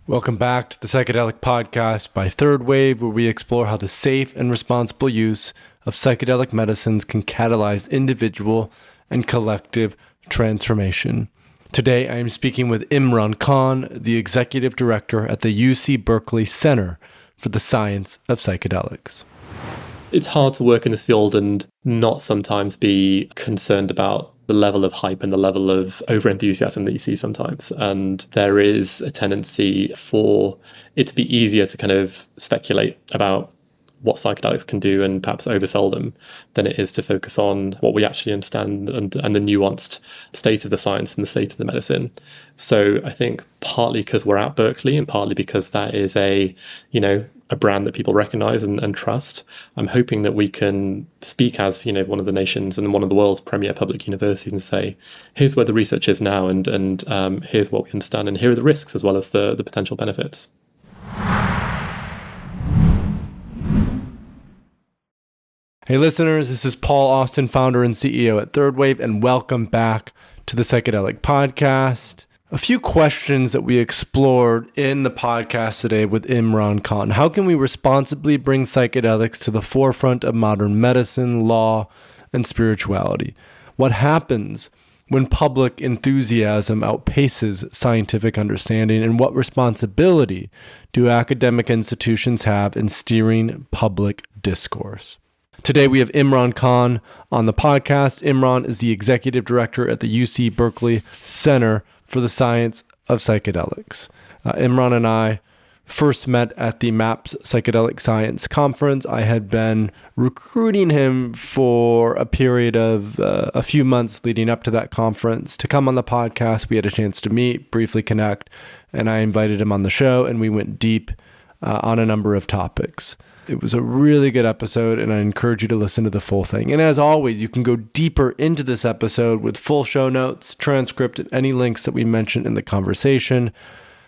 Welcome back to the Psychedelic Podcast by Third Wave, where we explore how the safe and responsible use of psychedelic medicines can catalyze individual and collective transformation. Today, I am speaking with Imran Khan, the Executive Director at the UC Berkeley Center for the Science of Psychedelics. It's hard to work in this field and not sometimes be concerned about the level of hype and the level of over-enthusiasm that you see sometimes. And there is a tendency for it to be easier to kind of speculate about what psychedelics can do and perhaps oversell them than it is to focus on what we actually understand and the nuanced state of the science and the state of the medicine. So I think partly because we're at Berkeley and partly because that is a brand that people recognize and trust, I'm hoping that we can speak as, one of the nation's and one of the world's premier public universities and say, here's where the research is now and here's what we understand and here are the risks as well as the potential benefits. Hey listeners, this is Paul Austin, founder and CEO at Third Wave, and welcome back to the Psychedelic Podcast. A few questions that we explored in the podcast today with Imran Khan. How can we responsibly bring psychedelics to the forefront of modern medicine, law, and spirituality? What happens when public enthusiasm outpaces scientific understanding? And what responsibility do academic institutions have in steering public discourse? Today, we have Imran Khan on the podcast. Imran is the executive director at the UC Berkeley Center for the Science of Psychedelics. Imran and I first met at the MAPS Psychedelic Science Conference. I had been recruiting him for a period of a few months leading up to that conference to come on the podcast. We had a chance to meet, briefly connect, and I invited him on the show, and we went deep on a number of topics. It was a really good episode, and I encourage you to listen to the full thing. And as always, you can go deeper into this episode with full show notes, transcript, and any links that we mentioned in the conversation.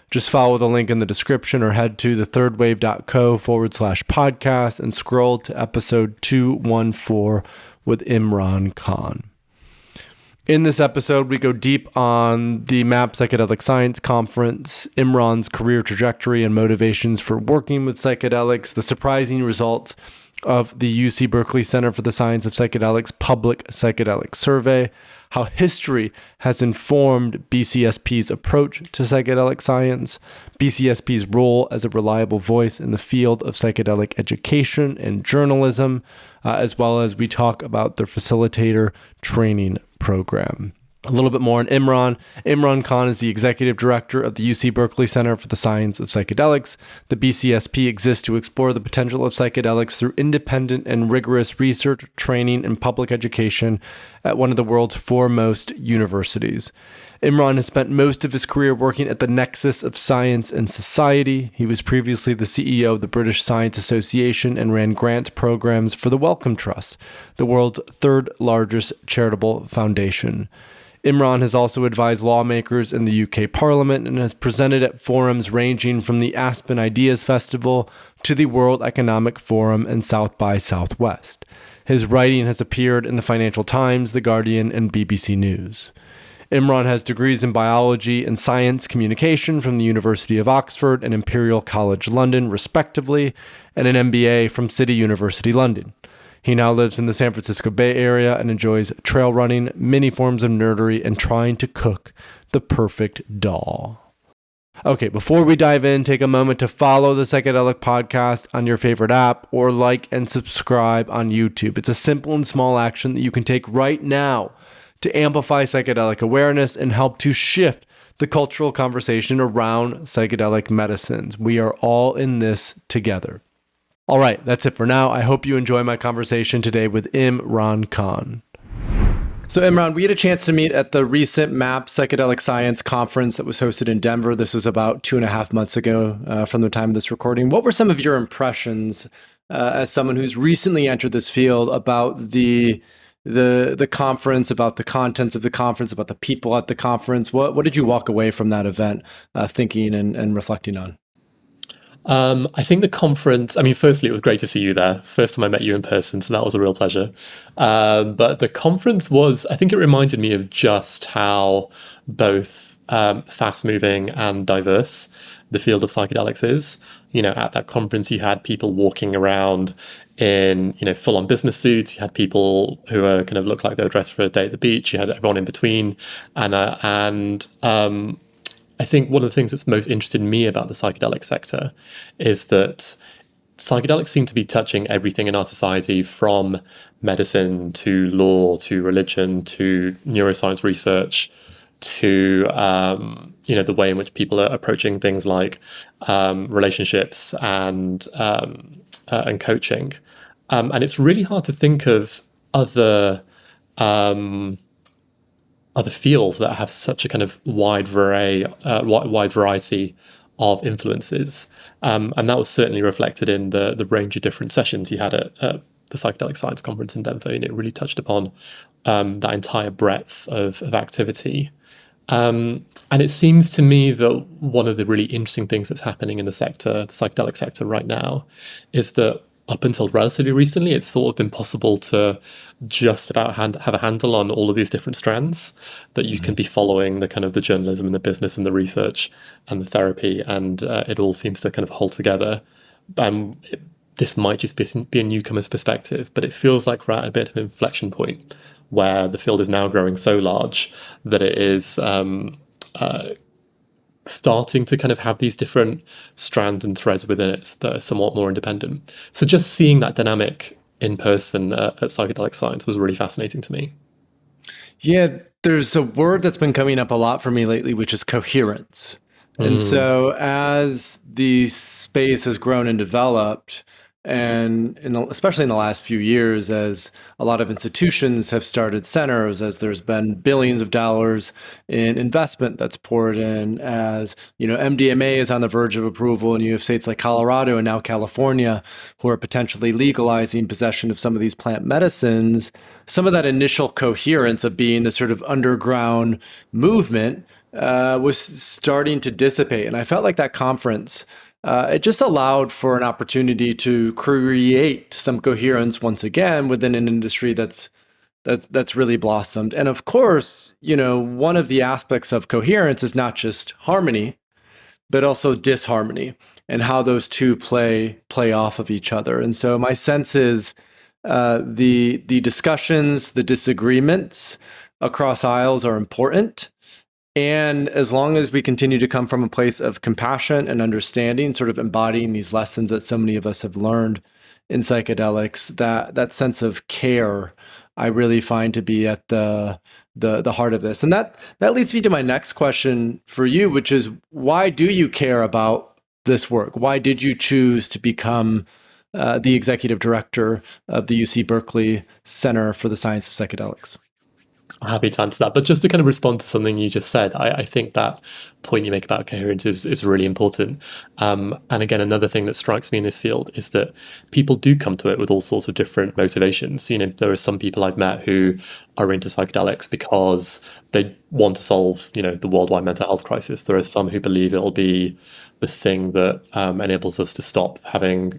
Just follow the link in the description or head to thethirdwave.co/podcast and scroll to episode 214 with Imran Khan. In this episode, we go deep on the MAP Psychedelic Science Conference, Imran's career trajectory and motivations for working with psychedelics, the surprising results of the UC Berkeley Center for the Science of Psychedelics Public Psychedelic Survey, how history has informed BCSP's approach to psychedelic science, BCSP's role as a reliable voice in the field of psychedelic education and journalism, as well as we talk about their facilitator training program. A little bit more on Imran. Imran Khan is the executive director of the UC Berkeley Center for the Science of Psychedelics. The BCSP exists to explore the potential of psychedelics through independent and rigorous research, training, and public education at one of the world's foremost universities. Imran has spent most of his career working at the nexus of science and society. He was previously the CEO of the British Science Association and ran grant programs for the Wellcome Trust, the world's third largest charitable foundation. Imran has also advised lawmakers in the UK Parliament and has presented at forums ranging from the Aspen Ideas Festival to the World Economic Forum and South by Southwest. His writing has appeared in the Financial Times, The Guardian, and BBC News. Imran has degrees in biology and science communication from the University of Oxford and Imperial College London, respectively, and an MBA from City University London. He now lives in the San Francisco Bay Area and enjoys trail running, many forms of nerdery, and trying to cook the perfect doll. Okay, before we dive in, take a moment to follow the Psychedelic Podcast on your favorite app or like and subscribe on YouTube. It's a simple and small action that you can take right now to amplify psychedelic awareness and help to shift the cultural conversation around psychedelic medicines. We are all in this together. All right, that's it for now. I hope you enjoy my conversation today with Imran Khan. So Imran, we had a chance to meet at the recent MAP Psychedelic Science Conference that was hosted in Denver. This was about 2.5 months ago from the time of this recording. What were some of your impressions as someone who's recently entered this field about the conference, about the contents of the conference, about the people at the conference? What did you walk away from that event thinking and reflecting on? I think the conference, firstly, it was great to see you there. First time I met you in person, so that was a real pleasure. But the conference I think it reminded me of just how both fast-moving and diverse the field of psychedelics is. At that conference, you had people walking around in, full-on business suits. You had people who are kind of looked like they were dressed for a day at the beach. You had everyone in between. And I think one of the things that's most interested me about the psychedelic sector is that psychedelics seem to be touching everything in our society, from medicine to law to religion to neuroscience research to the way in which people are approaching things like relationships and coaching, and it's really hard to think of other fields that have such a kind of wide variety of influences. And that was certainly reflected in the range of different sessions you had at the Psychedelic Science Conference in Denver. And it really touched upon that entire breadth of activity. And it seems to me that one of the really interesting things that's happening in the psychedelic sector right now, is that up until relatively recently, it's sort of been possible to just about have a handle on all of these different strands, that you can be following the kind of the journalism and the business and the research and the therapy, and it all seems to kind of hold together. This might just be a newcomer's perspective, but it feels like we're at a bit of an inflection point where the field is now growing so large that it is starting to kind of have these different strands and threads within it that are somewhat more independent. So just seeing that dynamic in person at Psychedelic Science was really fascinating to me. Yeah, there's a word that's been coming up a lot for me lately, which is coherence. And so as the space has grown and developed, and especially in the last few years, as a lot of institutions have started centers, as there's been billions of dollars in investment that's poured in, as MDMA is on the verge of approval, and you have states like Colorado and now California who are potentially legalizing possession of some of these plant medicines, some of that initial coherence of being the sort of underground movement was starting to dissipate. And I felt like that conference, it just allowed for an opportunity to create some coherence once again within an industry that's really blossomed. And of course, one of the aspects of coherence is not just harmony, but also disharmony, and how those two play off of each other. And so my sense is the discussions, the disagreements across aisles are important. And as long as we continue to come from a place of compassion and understanding, sort of embodying these lessons that so many of us have learned in psychedelics, that sense of care, I really find to be at the heart of this. And that leads me to my next question for you, which is, why do you care about this work? Why did you choose to become the executive director of the UC Berkeley Center for the Science of Psychedelics? I'm happy to answer that. But just to kind of respond to something you just said, I think that point you make about coherence is really important. And again, another thing that strikes me in this field is that people do come to it with all sorts of different motivations. There are some people I've met who are into psychedelics because they want to solve, the worldwide mental health crisis. There are some who believe it'll be the thing that enables us to stop having,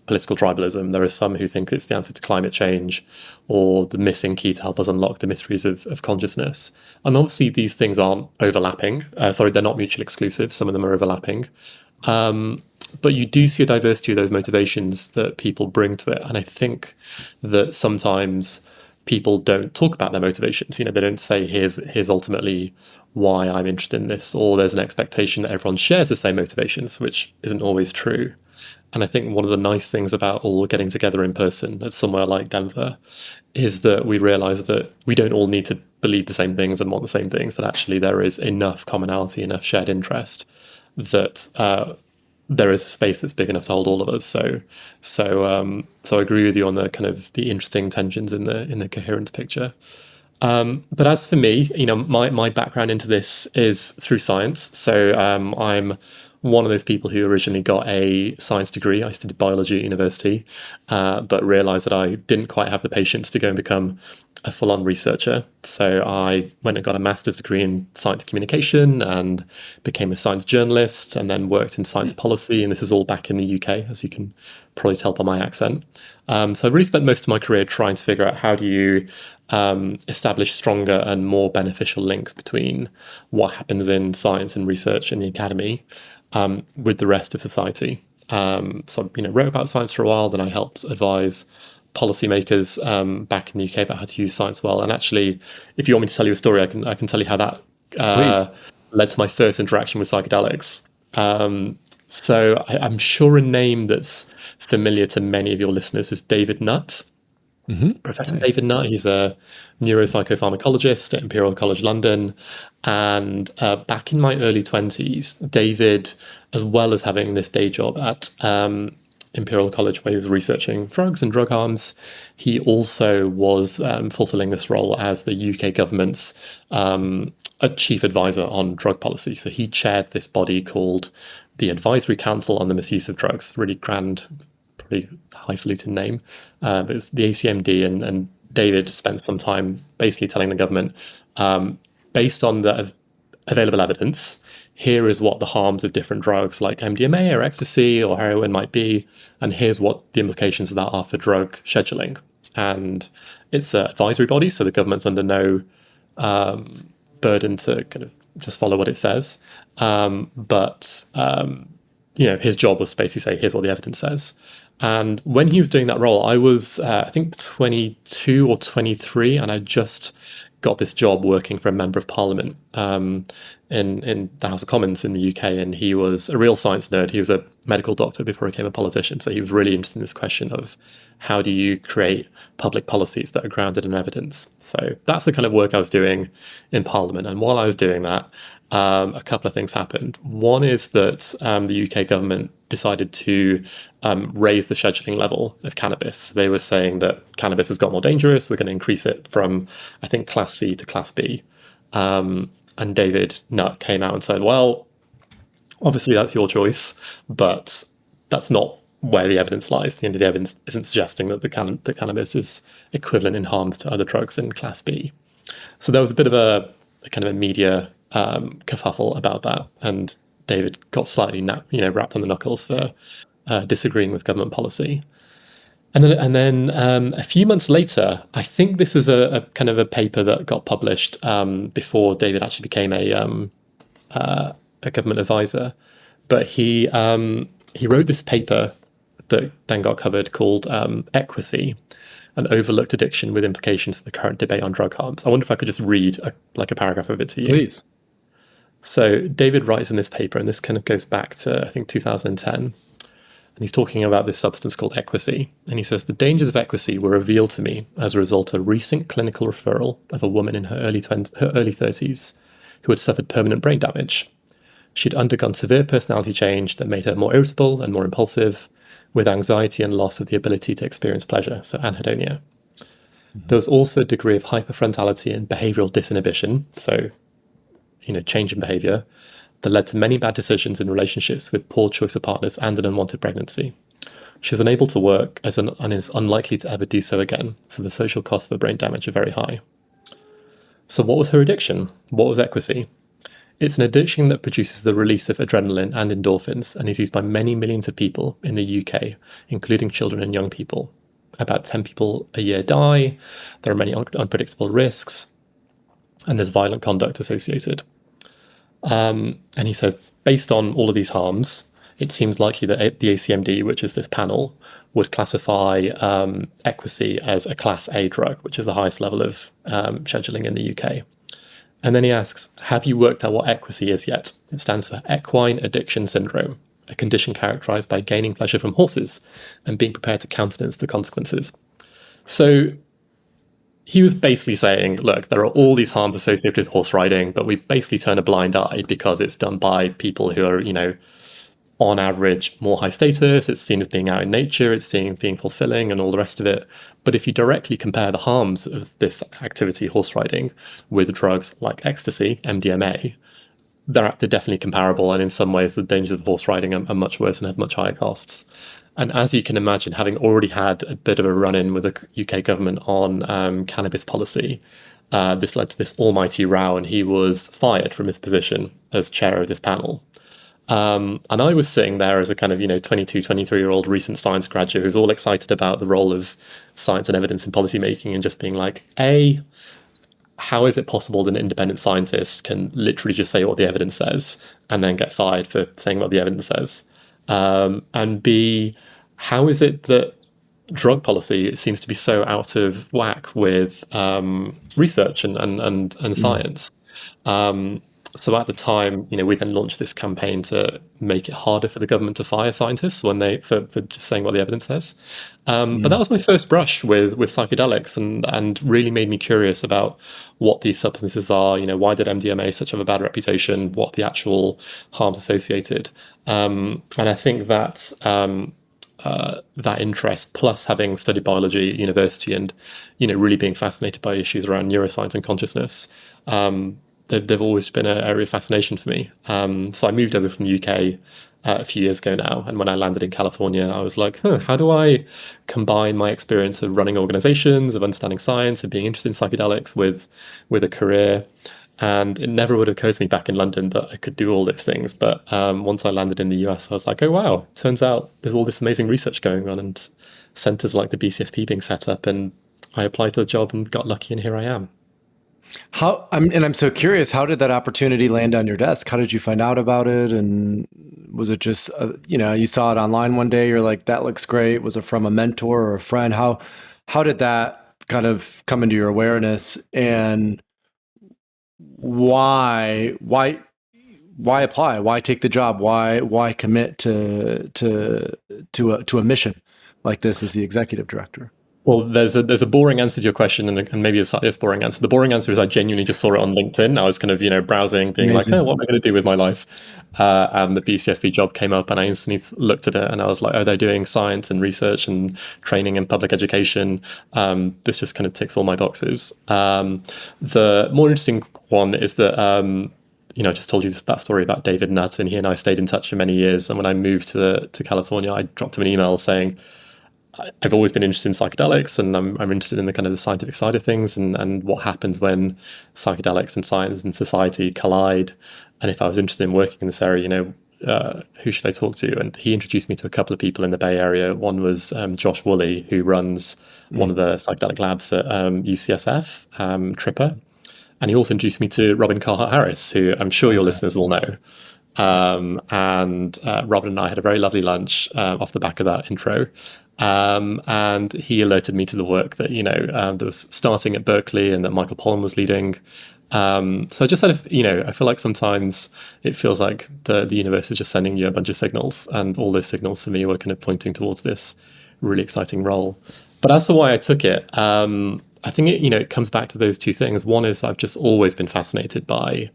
political tribalism. There are some who think it's the answer to climate change, or the missing key to help us unlock the mysteries of consciousness. And obviously these things aren't overlapping. They're not mutually exclusive. Some of them are overlapping. But you do see a diversity of those motivations that people bring to it. And I think that sometimes people don't talk about their motivations. They don't say, here's ultimately why I'm interested in this, or there's an expectation that everyone shares the same motivations, which isn't always true. And I think one of the nice things about all getting together in person at somewhere like Denver is that we realize that we don't all need to believe the same things and want the same things, that actually there is enough commonality, enough shared interest, that there is a space that's big enough to hold all of us. So I agree with you on the kind of the interesting tensions in the coherence picture. But as for me, my background into this is through science. So I'm one of those people who originally got a science degree. I studied biology at university, but realized that I didn't quite have the patience to go and become a full-on researcher. So I went and got a master's degree in science communication and became a science journalist, and then worked in science policy. And this is all back in the UK, as you can probably tell by my accent. So I really spent most of my career trying to figure out how do you establish stronger and more beneficial links between what happens in science and research in the academy with the rest of society. So wrote about science for a while, then I helped advise policymakers back in the UK about how to use science well. And actually, if you want me to tell you a story, I can tell you how that led to my first interaction with psychedelics. So I'm sure a name that's familiar to many of your listeners is David Nutt. Mm-hmm. Professor David Nutt. He's a neuropsychopharmacologist at Imperial College London. And back in my early 20s, David, as well as having this day job at Imperial College where he was researching drugs and drug harms, he also was fulfilling this role as the UK government's a chief advisor on drug policy. So he chaired this body called the Advisory Council on the Misuse of Drugs. Really grand, pretty highfalutin name. It was the ACMD, and David spent some time basically telling the government, based on the available evidence, here is what the harms of different drugs like MDMA or ecstasy or heroin might be, and here's what the implications of that are for drug scheduling. And it's an advisory body, so the government's under no burden to kind of just follow what it says. But his job was to basically say, here's what the evidence says. And when he was doing that role, I was, I think, 22 or 23, and I just got this job working for a member of parliament in the House of Commons in the UK. And he was a real science nerd. He was a medical doctor before he became a politician. So he was really interested in this question of how do you create public policies that are grounded in evidence. So that's the kind of work I was doing in parliament. And while I was doing that, a couple of things happened. One is that the UK government decided to raise the scheduling level of cannabis. They were saying that cannabis has got more dangerous. We're going to increase it from, I think, Class C to Class B. And David Nutt came out and said, well, obviously that's your choice, but that's not where the evidence lies. The end of the evidence isn't suggesting that the cannabis is equivalent in harms to other drugs in Class B. So there was a bit of a kind of a media kerfuffle about that, and David got slightly wrapped on the knuckles for disagreeing with government policy. And then a few months later, I think this is a kind of a paper that got published before David actually became a government advisor. But he wrote this paper that then got covered called Equacy, an overlooked addiction with implications to the current debate on drug harms. I wonder if I could just read a paragraph of it to you. Please. So David writes in this paper, and this kind of goes back to, I think, 2010. And he's talking about this substance called Equacy. And he says, the dangers of Equacy were revealed to me as a result of a recent clinical referral of a woman in her early 30s who had suffered permanent brain damage. She'd undergone severe personality change that made her more irritable and more impulsive, with anxiety and loss of the ability to experience pleasure, so anhedonia. There was also a degree of hyperfrontality and behavioral disinhibition, so, change in behavior, that led to many bad decisions in relationships with poor choice of partners and an unwanted pregnancy. She was unable to work and is unlikely to ever do so again, so the social costs of brain damage are very high. So what was her addiction? What was Equacy? It's an addiction that produces the release of adrenaline and endorphins and is used by many millions of people in the UK, including children and young people. About 10 people a year die, there are many unpredictable risks, and there's violent conduct associated. And he says, based on all of these harms, it seems likely that the ACMD, which is this panel, would classify Equacy as a Class A drug, which is the highest level of scheduling in the UK. And then he asks, have you worked out what Equacy is yet? It stands for Equine Addiction Syndrome, a condition characterized by gaining pleasure from horses and being prepared to countenance the consequences. So he was basically saying, look, there are all these harms associated with horse riding, but we basically turn a blind eye because it's done by people who are, on average, more high status. It's seen as being out in nature. It's seen as being fulfilling and all the rest of it. But if you directly compare the harms of this activity, horse riding, with drugs like ecstasy, MDMA, they're definitely comparable. And in some ways, the dangers of horse riding are much worse and have much higher costs. And as you can imagine, having already had a bit of a run-in with the UK government on cannabis policy, this led to this almighty row, and he was fired from his position as chair of this panel. And I was sitting there as a kind of, 22, 23-year-old recent science graduate who's all excited about the role of science and evidence in policymaking, and just being like, how is it possible that an independent scientist can literally just say what the evidence says and then get fired for saying what the evidence says? And B, how is it that drug policy seems to be so out of whack with research and science? So at the time, we then launched this campaign to make it harder for the government to fire scientists when for just saying what the evidence says. But that was my first brush with psychedelics, and really made me curious about what these substances are. Why did MDMA such have a bad reputation? What the actual harms associated? And I think that that interest, plus having studied biology at university and really being fascinated by issues around neuroscience and consciousness, they've always been an area of fascination for me. So I moved over from the UK a few years ago now, and when I landed in California, I was like, how do I combine my experience of running organizations, of understanding science, of being interested in psychedelics with a career? And it never would have occurred to me back in London that I could do all these things. But once I landed in the US, I was like, oh, wow, turns out there's all this amazing research going on and centers like the BCSP being set up. And I applied to the job and got lucky, and here I am. I'm so curious, how did that opportunity land on your desk? How did you find out about it? And was it just, you saw it online one day, you're like, that looks great. Was it from a mentor or a friend? How did that kind of come into your awareness, and why apply? Why take the job? Why commit to a mission like this as the executive director? Well, there's a boring answer to your question, and maybe a slightly less boring answer. The boring answer is I genuinely just saw it on LinkedIn. I was kind of, browsing, being Amazing. Like, what am I going to do with my life? And the BCSP job came up, and I instantly looked at it, and I was like, oh, they're doing science and research and training and public education. This just kind of ticks all my boxes. The more interesting one is that, I just told you that story about David Nutt, and he and I stayed in touch for many years. And when I moved to California, I dropped him an email saying, I've always been interested in psychedelics, and I'm interested in the kind of the scientific side of things, and what happens when psychedelics and science and society collide. And if I was interested in working in this area, who should I talk to? And he introduced me to a couple of people in the Bay Area. One was Josh Woolley, who runs one of the psychedelic labs at UCSF, Tripper. And he also introduced me to Robin Carhart-Harris, who I'm sure your listeners will know. And Robin and I had a very lovely lunch off the back of that intro. And he alerted me to the work that, that was starting at Berkeley and that Michael Pollan was leading. So I just had I feel like sometimes it feels like the universe is just sending you a bunch of signals, and all those signals for me were kind of pointing towards this really exciting role. But as for why I took it, I think it comes back to those two things. One is I've just always been fascinated by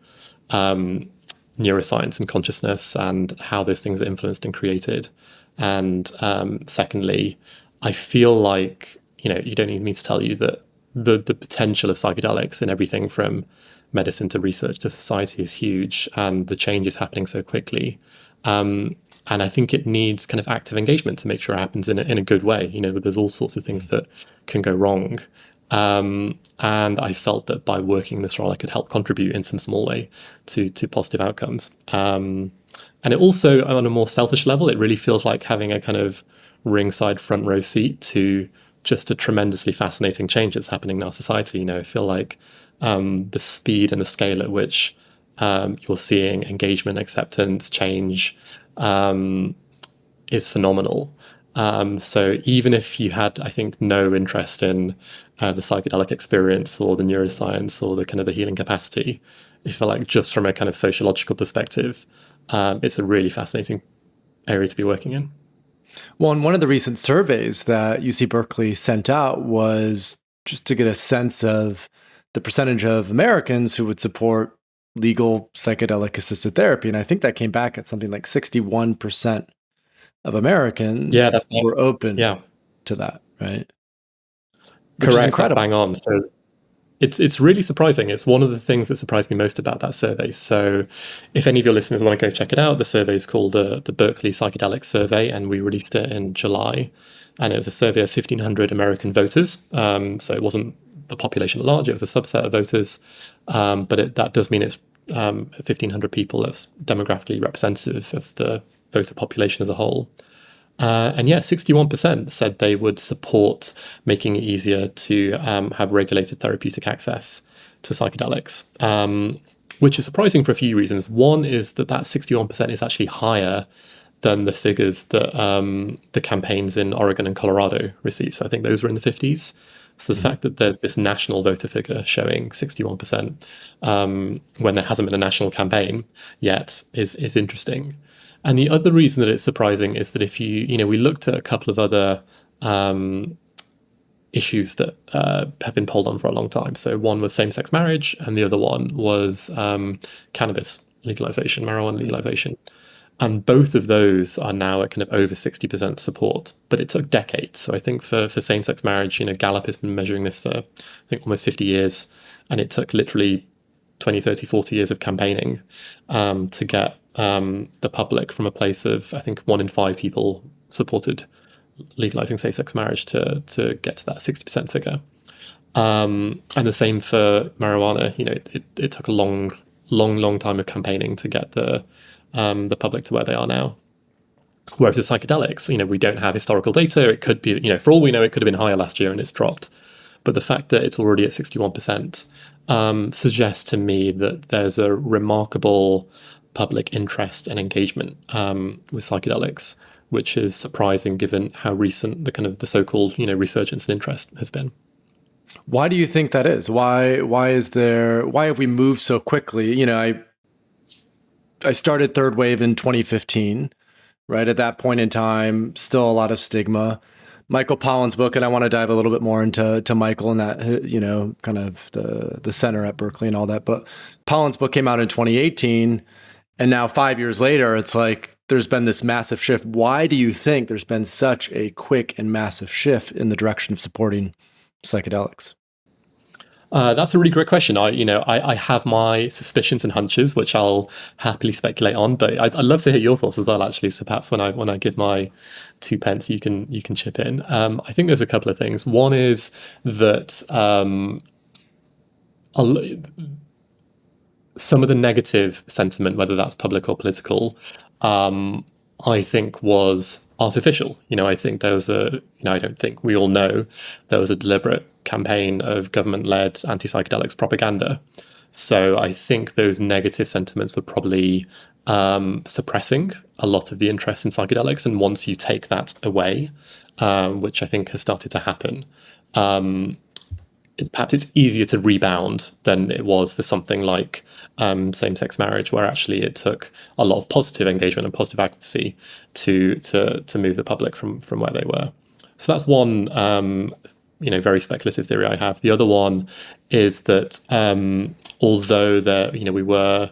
neuroscience and consciousness and how those things are influenced and created. And secondly, I feel like, you don't need me to tell you that the potential of psychedelics in everything from medicine to research to society is huge, and the change is happening so quickly. And I think it needs kind of active engagement to make sure it happens in a good way. There's all sorts of things that can go wrong. And I felt that by working this role, I could help contribute in some small way to positive outcomes. And it also, on a more selfish level, it really feels like having a kind of ringside front row seat to just a tremendously fascinating change that's happening in our society. I feel like the speed and the scale at which you're seeing engagement, acceptance, change is phenomenal. So even if you had, I think, no interest in the psychedelic experience or the neuroscience or the kind of the healing capacity, I feel like just from a kind of sociological perspective, it's a really fascinating area to be working in. Well, and one of the recent surveys that UC Berkeley sent out was just to get a sense of the percentage of Americans who would support legal psychedelic assisted therapy. And I think that came back at something like 61% of Americans were open to that, right? Correct, that's bang on. So it's really surprising. It's one of the things that surprised me most about that survey. So if any of your listeners want to go check it out, the survey is called the Berkeley Psychedelic Survey, and we released it in July. And it was a survey of 1,500 American voters. So it wasn't the population at large, it was a subset of voters. But that does mean it's 1,500 people. That's demographically representative of the voter population as a whole. And yeah, 61% said they would support making it easier to have regulated therapeutic access to psychedelics, which is surprising for a few reasons. One is that 61% is actually higher than the figures that the campaigns in Oregon and Colorado received. So I think those were in the 50s. So the fact that there's this national voter figure showing 61% when there hasn't been a national campaign yet is interesting. And the other reason that it's surprising is that if we looked at a couple of other issues that have been polled on for a long time. So one was same-sex marriage, and the other one was cannabis legalization, marijuana legalization. And both of those are now at kind of over 60% support, but it took decades. So I think for same-sex marriage, Gallup has been measuring this for, I think, almost 50 years. And it took literally 20, 30, 40 years of campaigning to get the public from a place of, I think, 1 in 5 people supported legalizing same-sex marriage to get to that 60% figure. And the same for marijuana. It took a long time of campaigning to get the public to where they are now. Whereas with psychedelics, we don't have historical data. It could be, for all we know, it could have been higher last year and it's dropped. But the fact that it's already at 61% suggests to me that there's a remarkable public interest and engagement with psychedelics, which is surprising given how recent the so-called resurgence in interest has been. Why do you think that is? Why have we moved so quickly? I started Third Wave in 2015, right? At that point in time, still a lot of stigma. Michael Pollan's book, and I want to dive a little bit more into Michael and that, kind of the center at Berkeley and all that. But Pollan's book came out in 2018, and now 5 years later, it's like there's been this massive shift. Why do you think there's been such a quick and massive shift in the direction of supporting psychedelics? That's a really great question. I have my suspicions and hunches, which I'll happily speculate on, but I'd love to hear your thoughts as well, actually. So perhaps when I give my 2 pence, you can chip in. I think there's a couple of things. One is that some of the negative sentiment, whether that's public or political, I think was artificial. I think there was I don't think we all know there was a deliberate campaign of government-led anti-psychedelics propaganda. So I think those negative sentiments were probably suppressing a lot of the interest in psychedelics. And once you take that away, which I think has started to happen, it's easier to rebound than it was for something like same-sex marriage, where actually it took a lot of positive engagement and positive advocacy to move the public from where they were. So that's one very speculative theory I have. The other one is that although we were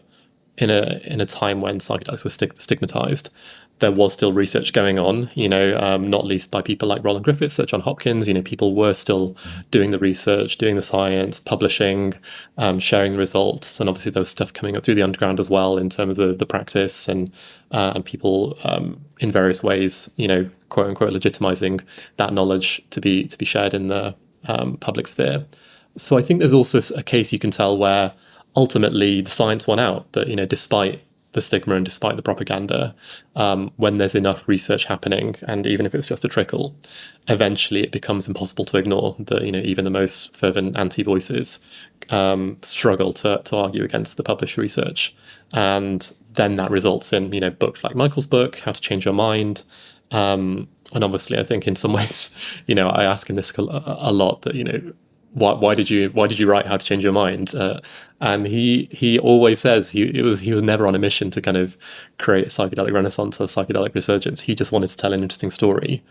in a time when psychedelics were stigmatized, there was still research going on, not least by people like Roland Griffiths at Johns Hopkins. People were still doing the research, doing the science, publishing, sharing the results. And obviously there was stuff coming up through the underground as well in terms of the practice and people in various ways, quote unquote, legitimizing that knowledge to be shared in the public sphere. So I think there's also a case you can tell where ultimately the science won out, that, despite the stigma and despite the propaganda, when there's enough research happening, and even if it's just a trickle, eventually it becomes impossible to ignore that, even the most fervent anti-voices struggle to argue against the published research. And then that results in, books like Michael's book, How to Change Your Mind. And obviously, I think in some ways, I ask him this a lot, that, why did you write How to Change Your Mind? And he always says he was never on a mission to kind of create a psychedelic renaissance or psychedelic resurgence. He just wanted to tell an interesting story.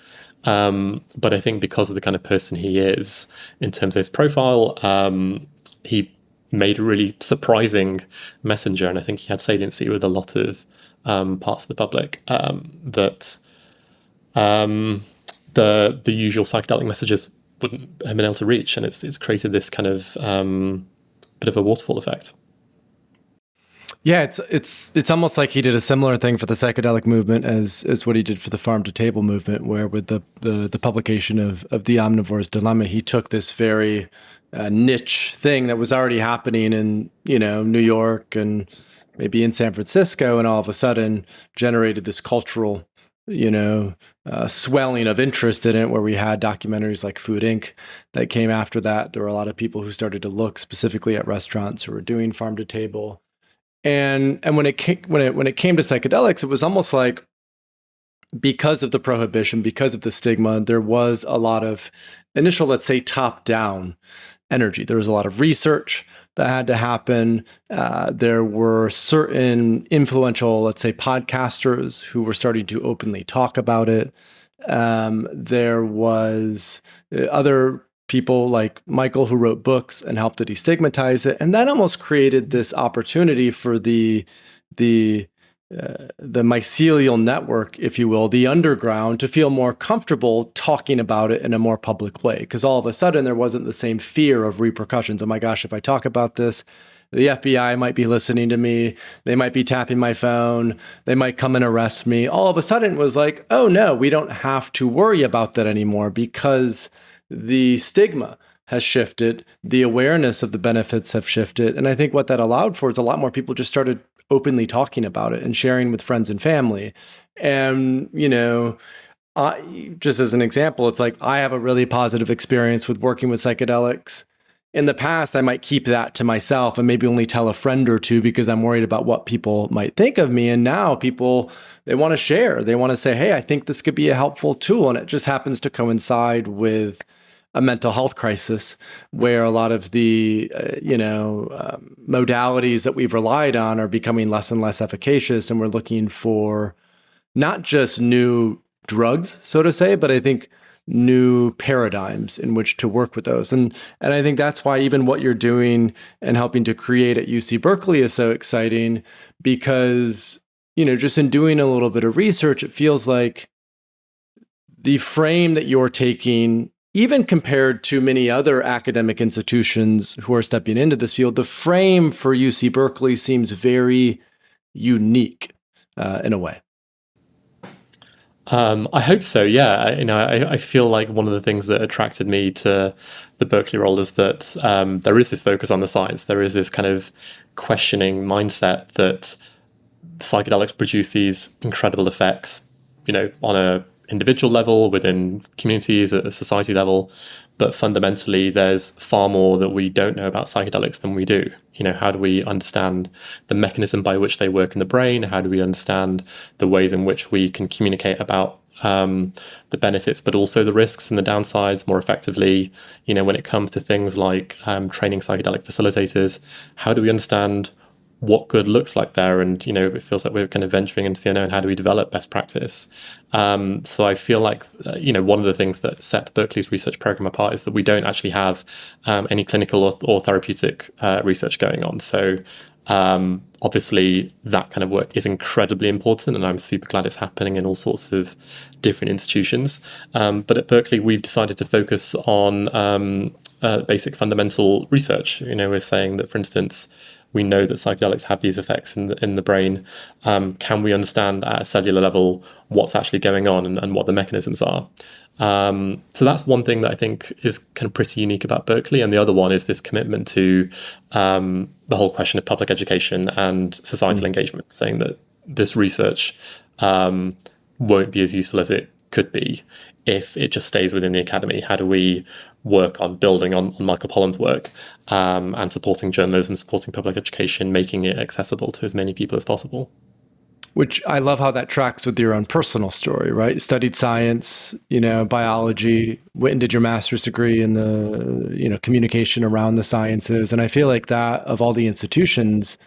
But I think because of the kind of person he is in terms of his profile, he made a really surprising messenger, and I think he had saliency with a lot of parts of the public that the usual psychedelic messages wouldn't have been able to reach, and it's created this kind of bit of a waterfall effect. Yeah, it's almost like he did a similar thing for the psychedelic movement as what he did for the farm to table movement, where with the publication of The Omnivore's Dilemma, he took this very niche thing that was already happening in, New York and maybe in San Francisco, and all of a sudden generated this cultural, swelling of interest in it, where we had documentaries like Food Inc. that came after that. There were a lot of people who started to look specifically at restaurants who were doing farm to table. And when it came to psychedelics, it was almost like, because of the prohibition, because of the stigma, there was a lot of initial, let's say, top-down energy. There was a lot of research that had to happen. There were certain influential, let's say, podcasters who were starting to openly talk about it. There was other people like Michael who wrote books and helped to destigmatize it. And that almost created this opportunity for the mycelial network, if you will, the underground, to feel more comfortable talking about it in a more public way. Because all of a sudden there wasn't the same fear of repercussions. Oh my gosh, if I talk about this, the FBI might be listening to me. They might be tapping my phone. They might come and arrest me. All of a sudden it was like, oh no, we don't have to worry about that anymore, because the stigma has shifted. The awareness of the benefits have shifted. And I think what that allowed for is a lot more people just started openly talking about it and sharing with friends and family. And, just as an example, it's like, I have a really positive experience with working with psychedelics. In the past, I might keep that to myself and maybe only tell a friend or two because I'm worried about what people might think of me. And now people, they want to share. They want to say, hey, I think this could be a helpful tool. And it just happens to coincide with a mental health crisis, where a lot of the modalities that we've relied on are becoming less and less efficacious, and we're looking for not just new drugs, so to say, but I think new paradigms in which to work with those. And I think that's why even what you're doing and helping to create at UC Berkeley is so exciting, because just in doing a little bit of research, it feels like the frame that you're taking, even compared to many other academic institutions who are stepping into this field, the frame for UC Berkeley seems very unique in a way. I hope so. Yeah, I feel like one of the things that attracted me to the Berkeley role is that there is this focus on the science. There is this kind of questioning mindset that psychedelics produce these incredible effects, on a individual level, within communities, at a society level. But fundamentally, there's far more that we don't know about psychedelics than we do. How do we understand the mechanism by which they work in the brain? How do we understand the ways in which we can communicate about the benefits, but also the risks and the downsides more effectively? When it comes to things like training psychedelic facilitators, how do we understand what good looks like there? And, it feels like we're kind of venturing into the unknown. How do we develop best practice? So I feel like, one of the things that set Berkeley's research program apart is that we don't actually have any clinical or therapeutic research going on. So obviously that kind of work is incredibly important, and I'm super glad it's happening in all sorts of different institutions. But at Berkeley, we've decided to focus on basic fundamental research. We're saying that, for instance, we know that psychedelics have these effects in the brain. Can we understand at a cellular level what's actually going on and what the mechanisms are? So that's one thing that I think is kind of pretty unique about Berkeley. And the other one is this commitment to the whole question of public education and societal engagement, saying that this research won't be as useful as it could be if it just stays within the academy. How do we work on building on Michael Pollan's work and supporting journalism, supporting public education, making it accessible to as many people as possible? Which I love how that tracks with your own personal story, right? You studied science, biology, went and did your master's degree in the, communication around the sciences. And I feel like that, of all the institutions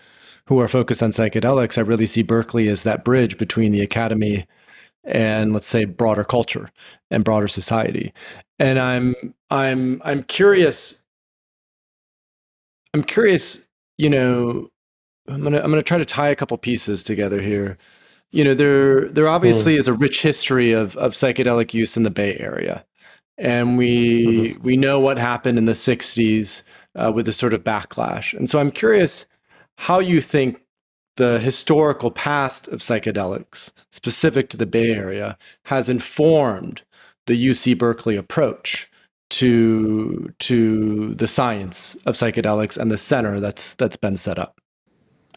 who are focused on psychedelics, I really see Berkeley as that bridge between the academy and, let's say, broader culture and broader society. And I'm curious, I'm gonna try to tie a couple pieces together here. There obviously is a rich history of psychedelic use in the Bay Area, and we know what happened in the '60s with this sort of backlash. And so I'm curious how you think the historical past of psychedelics, specific to the Bay Area, has informed the UC Berkeley approach to the science of psychedelics and the center that's been set up?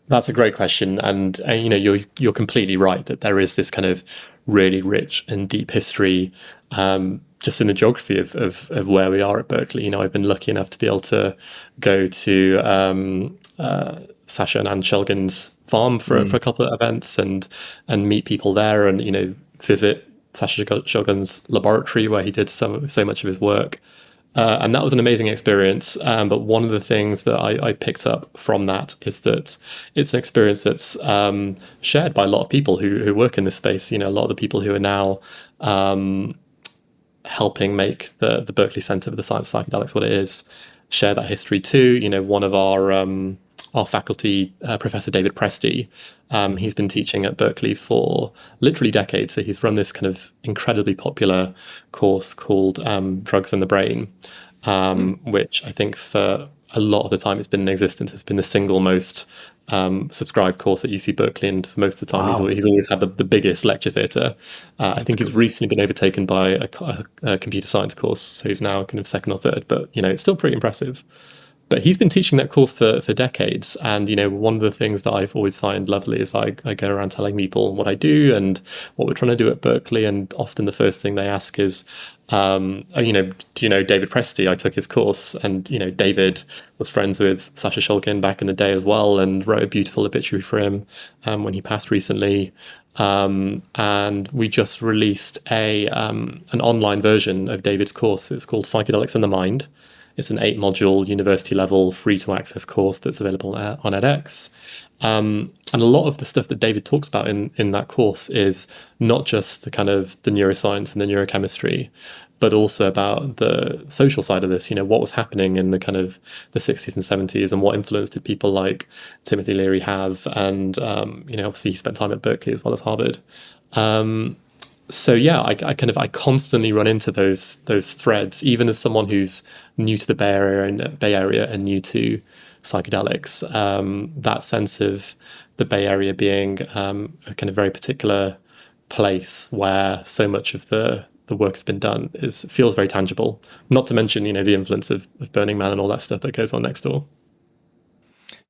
That's a great question, and you're completely right that there is this kind of really rich and deep history just in the geography of where we are at Berkeley. I've been lucky enough to be able to go to Sasha and Anne Shulgin's farm for a couple of events and meet people there, and visit Sasha Shulgin's laboratory where he did so much of his work. And that was an amazing experience. But one of the things that I picked up from that is that it's an experience that's shared by a lot of people who work in this space. A lot of the people who are now helping make the Berkeley Center for the Science of Psychedelics what it is share that history too. One of our faculty, Professor David Presti, he's been teaching at Berkeley for literally decades. So he's run this kind of incredibly popular course called Drugs in the Brain, which I think for a lot of the time it's been in existence has been the single most subscribed course at UC Berkeley, and for most of the time he's always had the biggest lecture theatre. I think he's recently been overtaken by a computer science course, so he's now kind of second or third, but it's still pretty impressive. But he's been teaching that course for decades. And, one of the things that I've always find lovely is I go around telling people what I do and what we're trying to do at Berkeley. And often the first thing they ask is, do you know David Presti? I took his course, and, David was friends with Sasha Shulgin back in the day as well, and wrote a beautiful obituary for him when he passed recently. And we just released an online version of David's course. It's called Psychedelics in the Mind. It's an 8-module university-level free-to-access course that's available on edX. And a lot of the stuff that David talks about in that course is not just the kind of the neuroscience and the neurochemistry, but also about the social side of this. What was happening in the kind of the 60s and 70s, and what influence did people like Timothy Leary have? And obviously he spent time at Berkeley as well as Harvard. So yeah, I constantly run into those threads, even as someone who's new to the Bay Area and new to psychedelics. That sense of the Bay Area being a kind of very particular place where so much of the work has been done feels very tangible. Not to mention, the influence of Burning Man and all that stuff that goes on next door.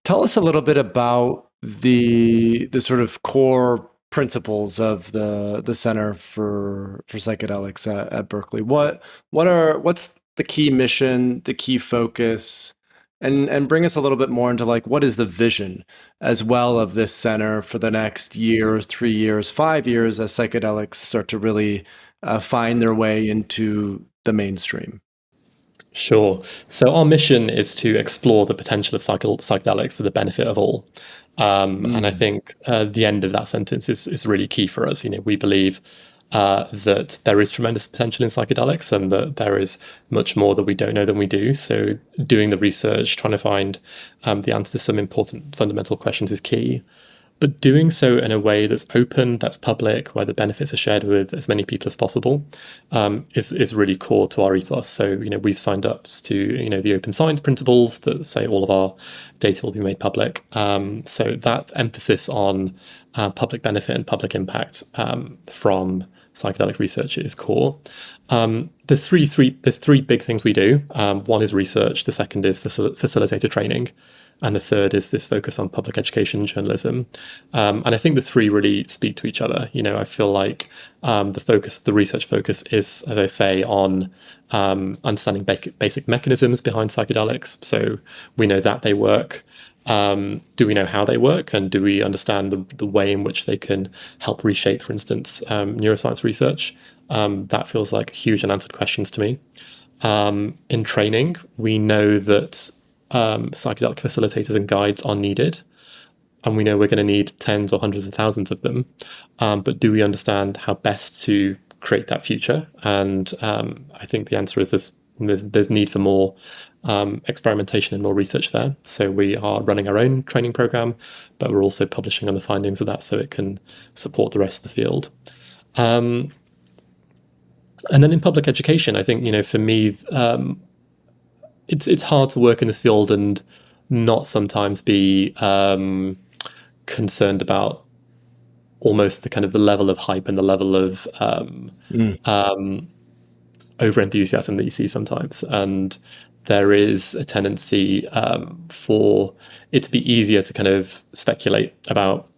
Tell us a little bit about the sort of core principles of the Center for Psychedelics at Berkeley. What's the key mission, the key focus, and bring us a little bit more into what is the vision as well of this center for the next year, 3 years, 5 years as psychedelics start to really find their way into the mainstream. Sure. So our mission is to explore the potential of psychedelics for the benefit of all. And I think the end of that sentence is really key for us. We believe that there is tremendous potential in psychedelics, and that there is much more that we don't know than we do. So doing the research, trying to find the answer to some important fundamental questions is key. But doing so in a way that's open, that's public, where the benefits are shared with as many people as possible, is really core to our ethos. So, we've signed up to, the open science principles that say all of our data will be made public. So that emphasis on public benefit and public impact from psychedelic research is core. There's three big things we do. One is research. The second is facilitator training. And the third is this focus on public education and journalism. And I think the three really speak to each other. I feel like the research focus is, as I say, on understanding basic mechanisms behind psychedelics. So we know that they work. Do we know how they work? And do we understand the way in which they can help reshape, for instance, neuroscience research? That feels like huge unanswered questions to me. In training, we know that psychedelic facilitators and guides are needed, and we know we're going to need tens or hundreds of thousands of them. But do we understand how best to create that future? And I think the answer is there's need for more experimentation and more research there. So we are running our own training program, but we're also publishing on the findings of that so it can support the rest of the field. And then in public education, I think, for me, it's hard to work in this field and not sometimes be concerned about almost the kind of the level of hype and the level of over-enthusiasm that you see sometimes. And there is a tendency for it to be easier to kind of speculate about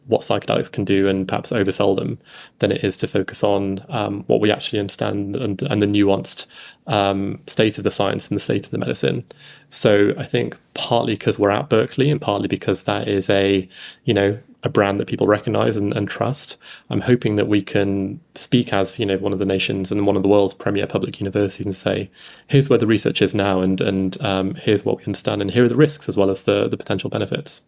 what psychedelics can do and perhaps oversell them than it is to focus on what we actually understand and the nuanced state of the science and the state of the medicine. So I think partly because we're at Berkeley and partly because that is a brand that people recognize and trust, I'm hoping that we can speak as, one of the nation's and one of the world's premier public universities and say, here's where the research is now and here's what we understand and here are the risks as well as the potential benefits.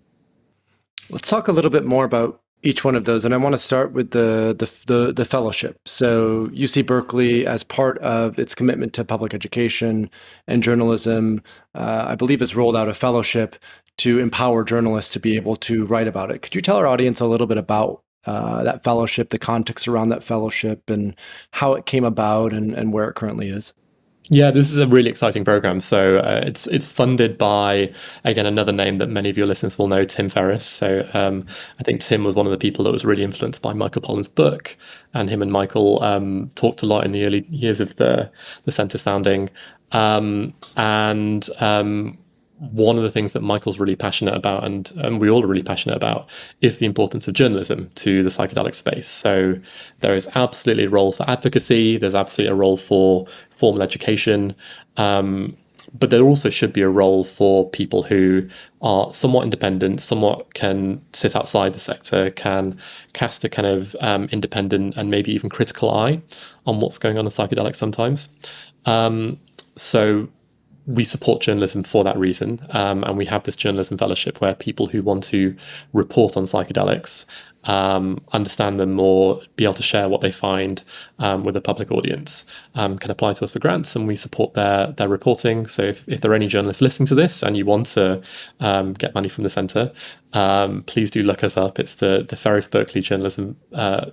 Let's talk a little bit more about each one of those, and I want to start with the fellowship. So UC Berkeley, as part of its commitment to public education and journalism, I believe has rolled out a fellowship to empower journalists to be able to write about it. Could you tell our audience a little bit about that fellowship, the context around that fellowship, and how it came about and where it currently is? Yeah, this is a really exciting program. So it's funded by, again, another name that many of your listeners will know, Tim Ferriss. So I think Tim was one of the people that was really influenced by Michael Pollan's book. And him and Michael talked a lot in the early years of the center's founding. One of the things that Michael's really passionate about, and we all are really passionate about, is the importance of journalism to the psychedelic space. So there is absolutely a role for advocacy, there's absolutely a role for formal education, but there also should be a role for people who are somewhat independent, somewhat can sit outside the sector, can cast a kind of independent and maybe even critical eye on what's going on in psychedelics sometimes. So we support journalism for that reason, and we have this journalism fellowship where people who want to report on psychedelics, understand them more, be able to share what they find with a public audience, can apply to us for grants, and we support their reporting. So if there are any journalists listening to this and you want to get money from the centre, please do look us up. It's the Ferriss Berkeley Journalism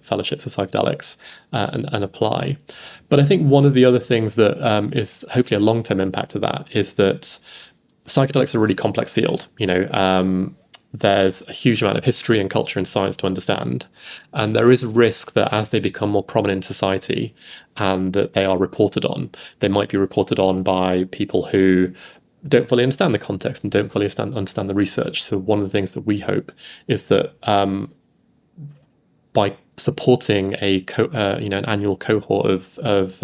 Fellowships of Psychedelics, and apply. But I think one of the other things that is hopefully a long-term impact of that is that psychedelics are a really complex field. There's a huge amount of history and culture and science to understand. And there is a risk that as they become more prominent in society and that they are reported on, they might be reported on by people who don't fully understand the context and don't fully understand the research. So one of the things that we hope is that by supporting an annual cohort of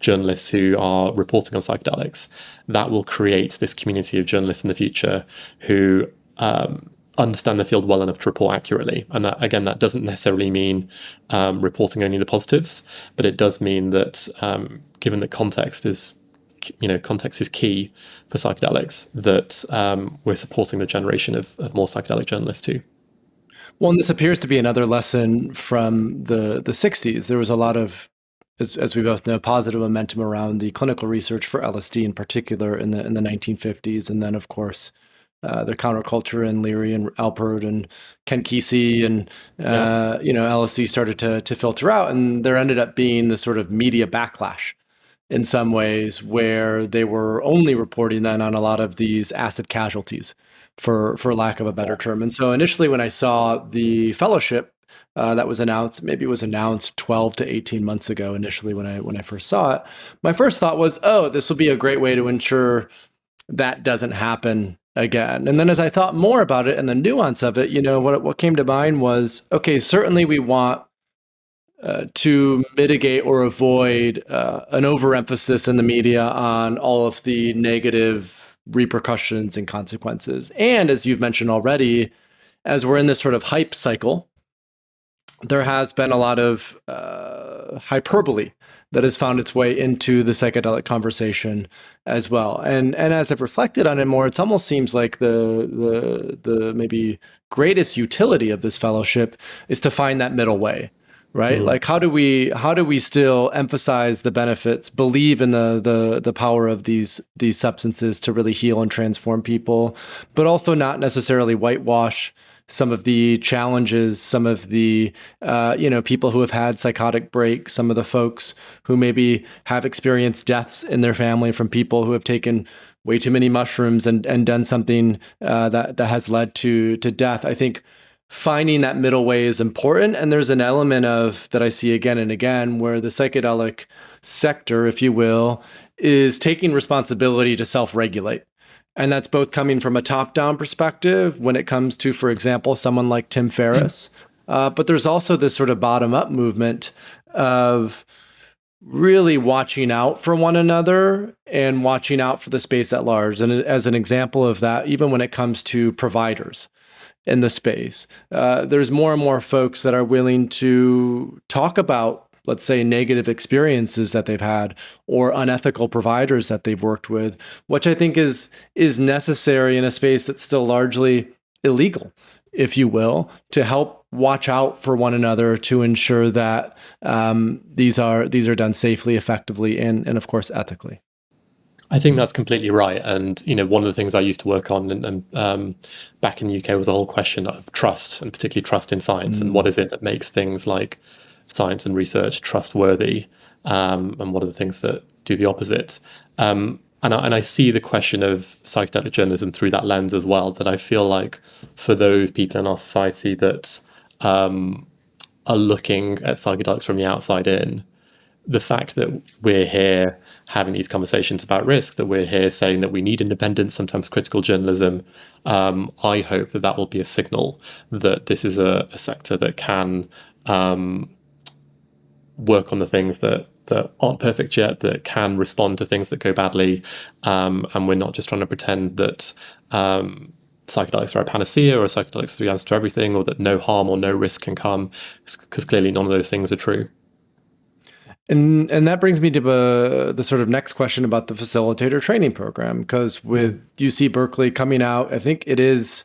journalists who are reporting on psychedelics, that will create this community of journalists in the future who understand the field well enough to report accurately. And that, again, that doesn't necessarily mean reporting only the positives, but it does mean that given that context is key for psychedelics, that we're supporting the generation of more psychedelic journalists too. Well, and this appears to be another lesson from the 60s. There was a lot of, as we both know, positive momentum around the clinical research for LSD in particular in the 1950s. And then, of course, the counterculture and Leary and Alpert and Ken Kesey and, LSD started to filter out. And there ended up being this sort of media backlash in some ways where they were only reporting then on a lot of these acid casualties, for lack of a better term. And so initially when I saw the fellowship that was announced, maybe it was announced 12 to 18 months ago initially when I first saw it, my first thought was, oh, this will be a great way to ensure that doesn't happen again. And then as I thought more about it and the nuance of it, what came to mind was, okay, certainly we want to mitigate or avoid an overemphasis in the media on all of the negative repercussions and consequences. And as you've mentioned already, as we're in this sort of hype cycle, there has been a lot of hyperbole that has found its way into the psychedelic conversation as well. And as I've reflected on it more, it almost seems like the maybe greatest utility of this fellowship is to find that middle way. Right? Mm-hmm. Like, how do we still emphasize the benefits, believe in the power of these substances to really heal and transform people, but also not necessarily whitewash some of the challenges, some of the people who have had psychotic breaks, some of the folks who maybe have experienced deaths in their family from people who have taken way too many mushrooms and done something that has led to death. I think finding that middle way is important. And there's an element of that I see again and again where the psychedelic sector, if you will, is taking responsibility to self-regulate. And that's both coming from a top-down perspective when it comes to, for example, someone like Tim Ferriss. But there's also this sort of bottom-up movement of really watching out for one another and watching out for the space at large. And as an example of that, even when it comes to providers in the space, there's more and more folks that are willing to talk about, let's say, negative experiences that they've had or unethical providers that they've worked with, which I think is necessary in a space that's still largely illegal, if you will, to help watch out for one another to ensure that these are done safely, effectively, and of course ethically. I think that's completely right. And, one of the things I used to work on and back in the UK was the whole question of trust, and particularly trust in science. And what is it that makes things like science and research trustworthy, and what are the things that do the opposite? And I see the question of psychedelic journalism through that lens as well, that I feel like for those people in our society that are looking at psychedelics from the outside in, the fact that we're here having these conversations about risk, that we're here saying that we need independent, sometimes critical journalism, I hope that will be a signal that this is a sector that can work on the things that aren't perfect yet, that can respond to things that go badly, and we're not just trying to pretend that psychedelics are a panacea or psychedelics are the answer to everything, or that no harm or no risk can come, because clearly none of those things are true. And that brings me to the sort of next question about the facilitator training program, because with UC Berkeley coming out, I think it is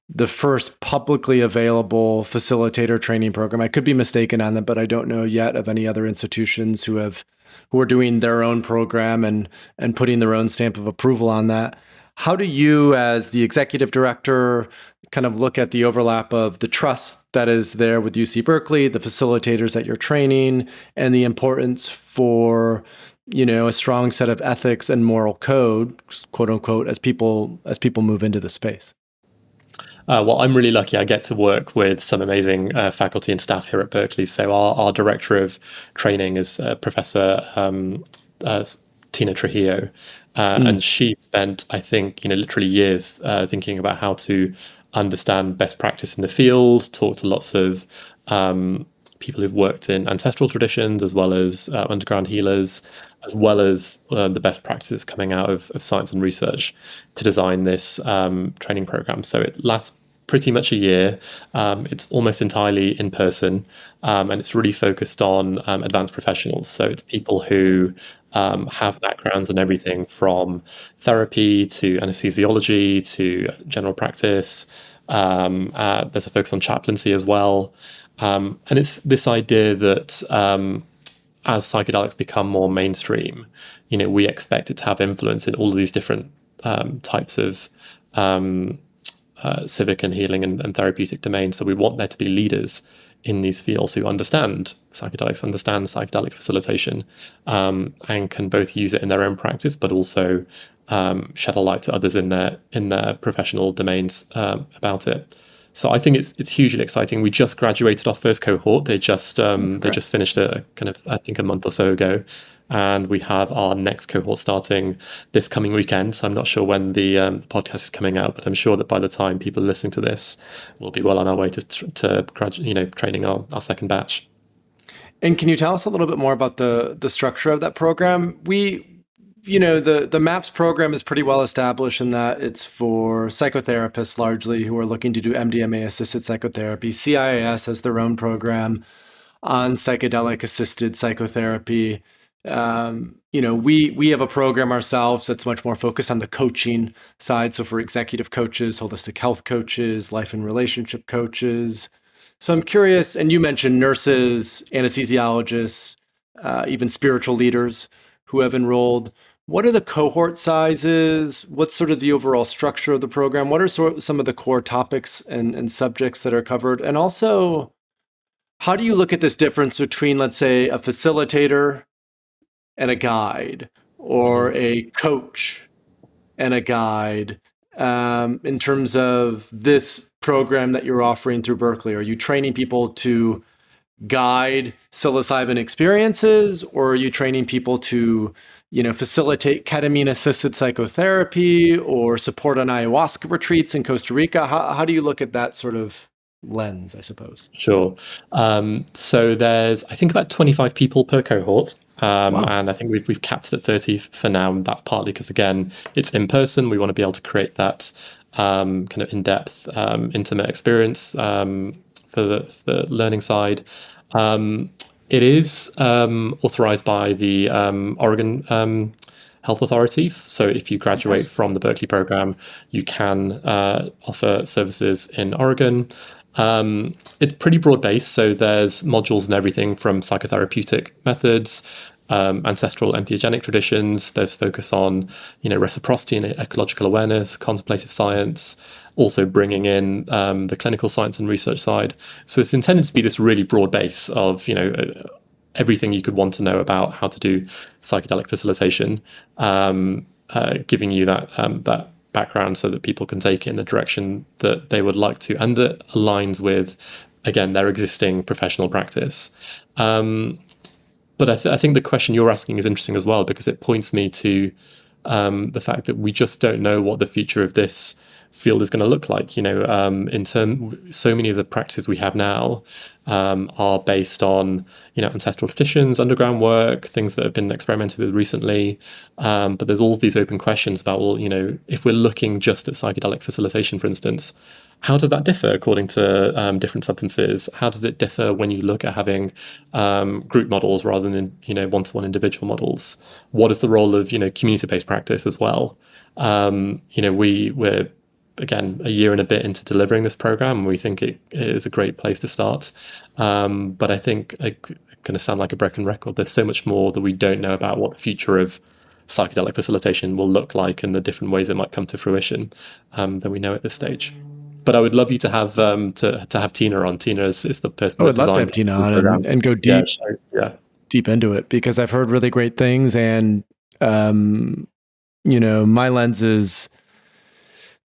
the first publicly available facilitator training program. I could be mistaken on that, but I don't know yet of any other institutions who are doing their own program and putting their own stamp of approval on that. How do you, as the executive director, kind of look at the overlap of the trust that is there with UC Berkeley, the facilitators that you're training, and the importance for, a strong set of ethics and moral code, quote unquote, as people move into the space? Well, I'm really lucky. I get to work with some amazing faculty and staff here at Berkeley. So our director of training is Professor Tina Trujillo. And she spent, I think, literally years thinking about how to understand best practice in the field, talk to lots of people who've worked in ancestral traditions, as well as underground healers, as well as the best practices coming out of science and research to design this training program. So it lasts pretty much a year. It's almost entirely in person, and it's really focused on advanced professionals. So it's people who have backgrounds in everything from therapy to anesthesiology to general practice. There's a focus on chaplaincy as well. And it's this idea that as psychedelics become more mainstream, we expect it to have influence in all of these different types of civic and healing and therapeutic domains. So we want there to be leaders in these fields who understand psychedelics, understand psychedelic facilitation, and can both use it in their own practice, but also shed a light to others in their professional domains about it. So I think it's hugely exciting. We just graduated our first cohort. They just finished a month or so ago, and we have our next cohort starting this coming weekend. So I'm not sure when the podcast is coming out, but I'm sure that by the time people are listening to this, we'll be well on our way to training our second batch. And can you tell us a little bit more about the structure of that program? The MAPS program is pretty well established in that it's for psychotherapists largely who are looking to do MDMA-assisted psychotherapy. CIAS has their own program on psychedelic-assisted psychotherapy. We have a program ourselves that's much more focused on the coaching side. So for executive coaches, holistic health coaches, life and relationship coaches. So I'm curious, and you mentioned nurses, anesthesiologists, even spiritual leaders who have enrolled. What are the cohort sizes? What's sort of the overall structure of the program? What are some of the core topics and subjects that are covered? And also, how do you look at this difference between, let's say, a facilitator and a guide, or a coach and a guide, in terms of this program that you're offering through Berkeley? Are you training people to guide psilocybin experiences, or are you training people to, facilitate ketamine-assisted psychotherapy or support on ayahuasca retreats in Costa Rica? How do you look at that sort of lens, I suppose? Sure. So there's, I think, about 25 people per cohort. Wow. And I think we've capped it at 30 for now. And that's partly because, again, it's in person. We want to be able to create that kind of in-depth, intimate experience for the learning side. It is authorized by the Oregon Health Authority. So if you graduate from the Berkeley program, you can offer services in Oregon. It's pretty broad based. So there's modules and everything from psychotherapeutic methods, ancestral entheogenic traditions. There's focus on, reciprocity and ecological awareness, contemplative science, also bringing in the clinical science and research side. So it's intended to be this really broad base of, everything you could want to know about how to do psychedelic facilitation, giving you that background so that people can take it in the direction that they would like to, and that aligns with, again, their existing professional practice. But I think the question you're asking is interesting as well, because it points me to the fact that we just don't know what the future of this field is going to look like. So many of the practices we have now are based on, ancestral traditions, underground work, things that have been experimented with recently. But there's all these open questions about, well, if we're looking just at psychedelic facilitation, for instance, how does that differ according to different substances? How does it differ when you look at having group models rather than, one-to-one individual models? What is the role of, community-based practice as well? We're again, a year and a bit into delivering this program, and we think it is a great place to start. But I think I'm going to sound like a broken record. There's so much more that we don't know about what the future of psychedelic facilitation will look like and the different ways it might come to fruition than we know at this stage. But I would love you to have to have Tina on. Tina is the person. I would love to have Tina on and go deep, deep into it, because I've heard really great things, and my lens is,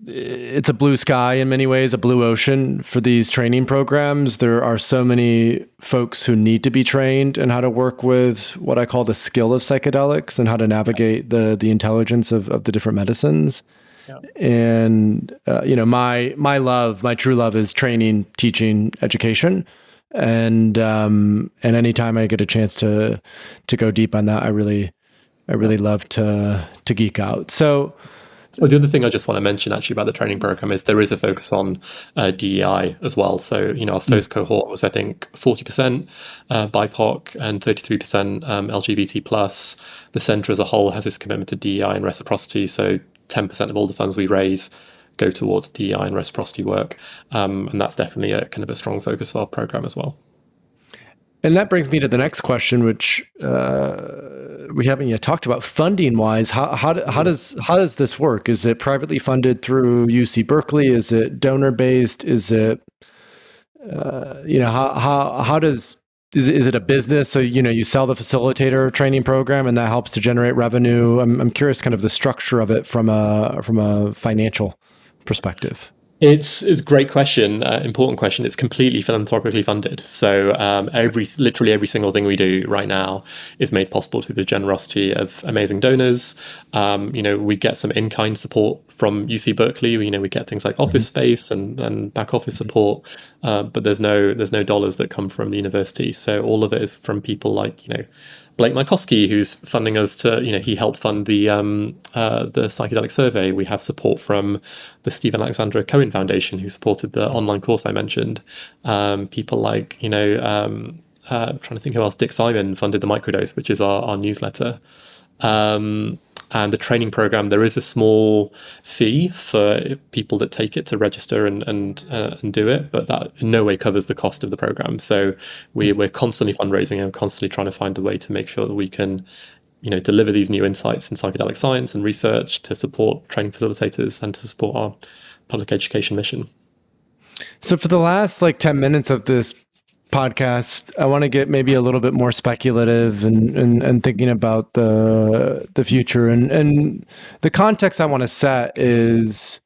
it's a blue sky in many ways, a blue ocean for these training programs. There are so many folks who need to be trained in how to work with what I call the skill of psychedelics and how to navigate the intelligence of the different medicines. Yeah. And, my true love is training, teaching, education. And anytime I get a chance to go deep on that, I really love to geek out. So, well, the other thing I just want to mention actually about the training program is there is a focus on DEI as well. So, our first cohort was, I think, 40% BIPOC and 33% LGBT plus. The center as a whole has this commitment to DEI and reciprocity. So 10% of all the funds we raise go towards DEI and reciprocity work. And that's definitely a kind of a strong focus of our program as well. And that brings me to the next question, which we haven't yet talked about. Funding wise, how does this work? Is it privately funded through UC Berkeley? Is it donor based? Is it is it a business? So you sell the facilitator training program, and that helps to generate revenue. I'm curious, kind of the structure of it from a financial perspective. It's a great question, important question. It's completely philanthropically funded. So literally every single thing we do right now is made possible through the generosity of amazing donors. We get some in-kind support from UC Berkeley. We get things like office space and back office support, but there's no dollars that come from the university. So all of it is from people like Blake Mykoski, who's funding us to, he helped fund the psychedelic survey. We have support from the Stephen Alexander Cohen Foundation, who supported the online course I mentioned. People like, I'm trying to think who else. Dick Simon funded the Microdose, which is our newsletter. And the training program, there is a small fee for people that take it to register and do it, but that in no way covers the cost of the program. So we're constantly fundraising and constantly trying to find a way to make sure that we can, deliver these new insights in psychedelic science and research to support training facilitators and to support our public education mission. So for the last 10 minutes of this podcast, I want to get maybe a little bit more speculative and thinking about the future, and the context I want to set is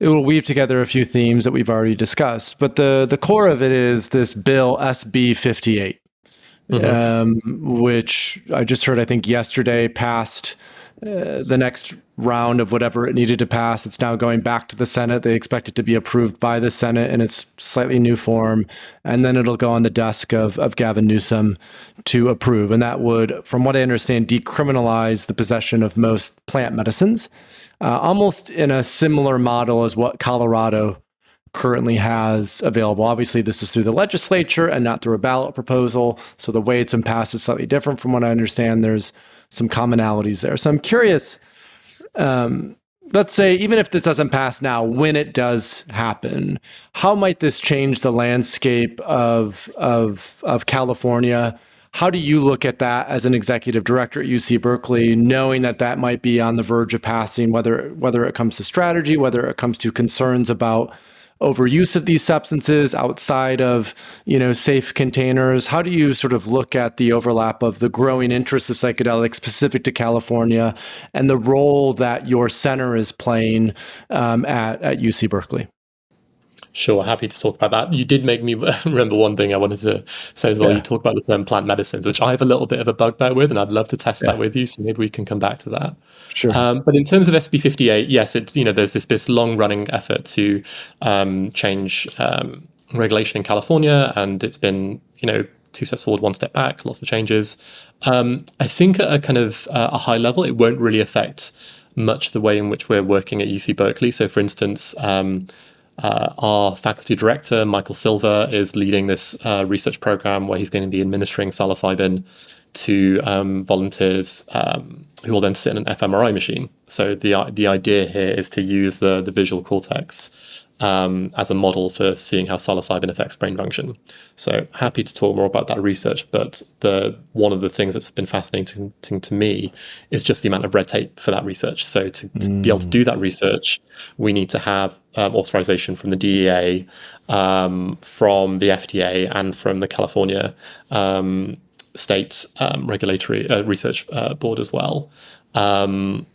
it will weave together a few themes that we've already discussed. But the core of it is this bill SB 58, which I just heard, I think yesterday, passed the next round of whatever it needed to pass. It's now going back to the Senate. They expect it to be approved by the Senate in its slightly new form. And then it'll go on the desk of Gavin Newsom to approve. And that would, from what I understand, decriminalize the possession of most plant medicines, almost in a similar model as what Colorado currently has available. Obviously, this is through the legislature and not through a ballot proposal. So the way it's been passed is slightly different from what I understand. There's some commonalities there. So I'm curious, let's say, even if this doesn't pass now, when it does happen, how might this change the landscape of California? How do you look at that as an executive director at UC Berkeley, knowing that that might be on the verge of passing, whether it comes to strategy, whether it comes to concerns about overuse of these substances outside of, safe containers? How do you sort of look at the overlap of the growing interest of psychedelics specific to California and the role that your center is playing at UC Berkeley? Sure, happy to talk about that. You did make me remember one thing I wanted to say as well. Yeah. You talk about the term plant medicines, which I have a little bit of a bugbear with, and I'd love to test that with you. So maybe we can come back to that. Sure. But in terms of SB 58, yes, it's there's this long running effort to change regulation in California, and it's been 2 steps forward, 1 step back, lots of changes. I think at a kind of a high level, it won't really affect much the way in which we're working at UC Berkeley. So, for instance, our faculty director, Michael Silver, is leading this research program where he's going to be administering psilocybin to volunteers who will then sit in an fMRI machine. So the idea here is to use the visual cortex as a model for seeing how psilocybin affects brain function. So happy to talk more about that research, but one of the things that's been fascinating to me is just the amount of red tape for that research. So to be able to do that research, we need to have authorization from the DEA, from the FDA, and from the California state regulatory research board as well. And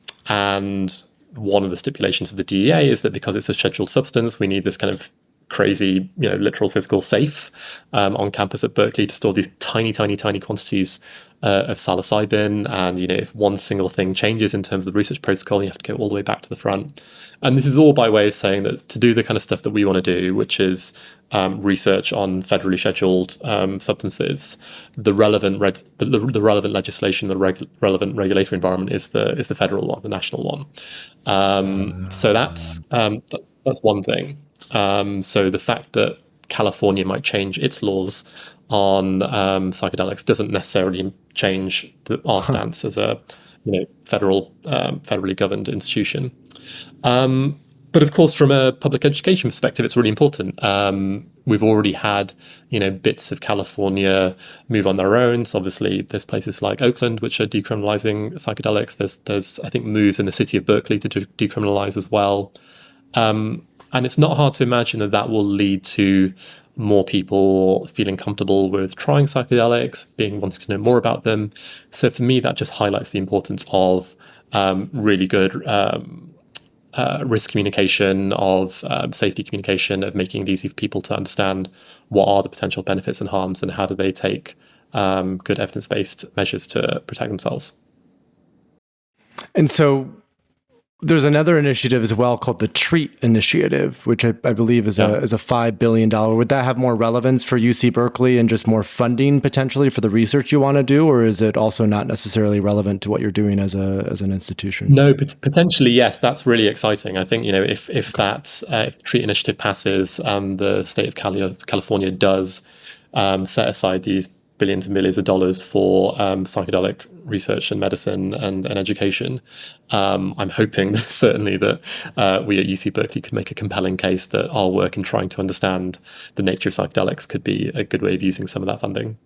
one of the stipulations of the DEA is that because it's a scheduled substance, we need this kind of crazy, literal physical safe on campus at Berkeley to store these tiny, tiny, tiny quantities of psilocybin. And, if one single thing changes in terms of the research protocol, you have to go all the way back to the front. And this is all by way of saying that to do the kind of stuff that we want to do, which is research on federally scheduled substances, the relevant legislation, the relevant regulatory environment is the federal one, the national one. So that's one thing. So the fact that California might change its laws on psychedelics doesn't necessarily change our stance as a federally governed institution. But of course, from a public education perspective, it's really important. We've already had, bits of California move on their own. So obviously, there's places like Oakland which are decriminalizing psychedelics. There's I think moves in the city of Berkeley to decriminalize as well. And it's not hard to imagine that will lead to more people feeling comfortable with trying psychedelics, wanting to know more about them. So for me, that just highlights the importance of really good risk communication, of safety communication, of making it easy for people to understand what are the potential benefits and harms and how do they take good evidence-based measures to protect themselves. And so there's another initiative as well called the TREAT initiative, which I believe is a $5 billion. Would that have more relevance for UC Berkeley and just more funding potentially for the research you want to do, or is it also not necessarily relevant to what you're doing as an institution? No, potentially yes. That's really exciting. I think if that if the TREAT initiative passes and the state of California does set aside these billions and billions of dollars for psychedelic research and medicine and education. I'm hoping certainly that we at UC Berkeley could make a compelling case that our work in trying to understand the nature of psychedelics could be a good way of using some of that funding.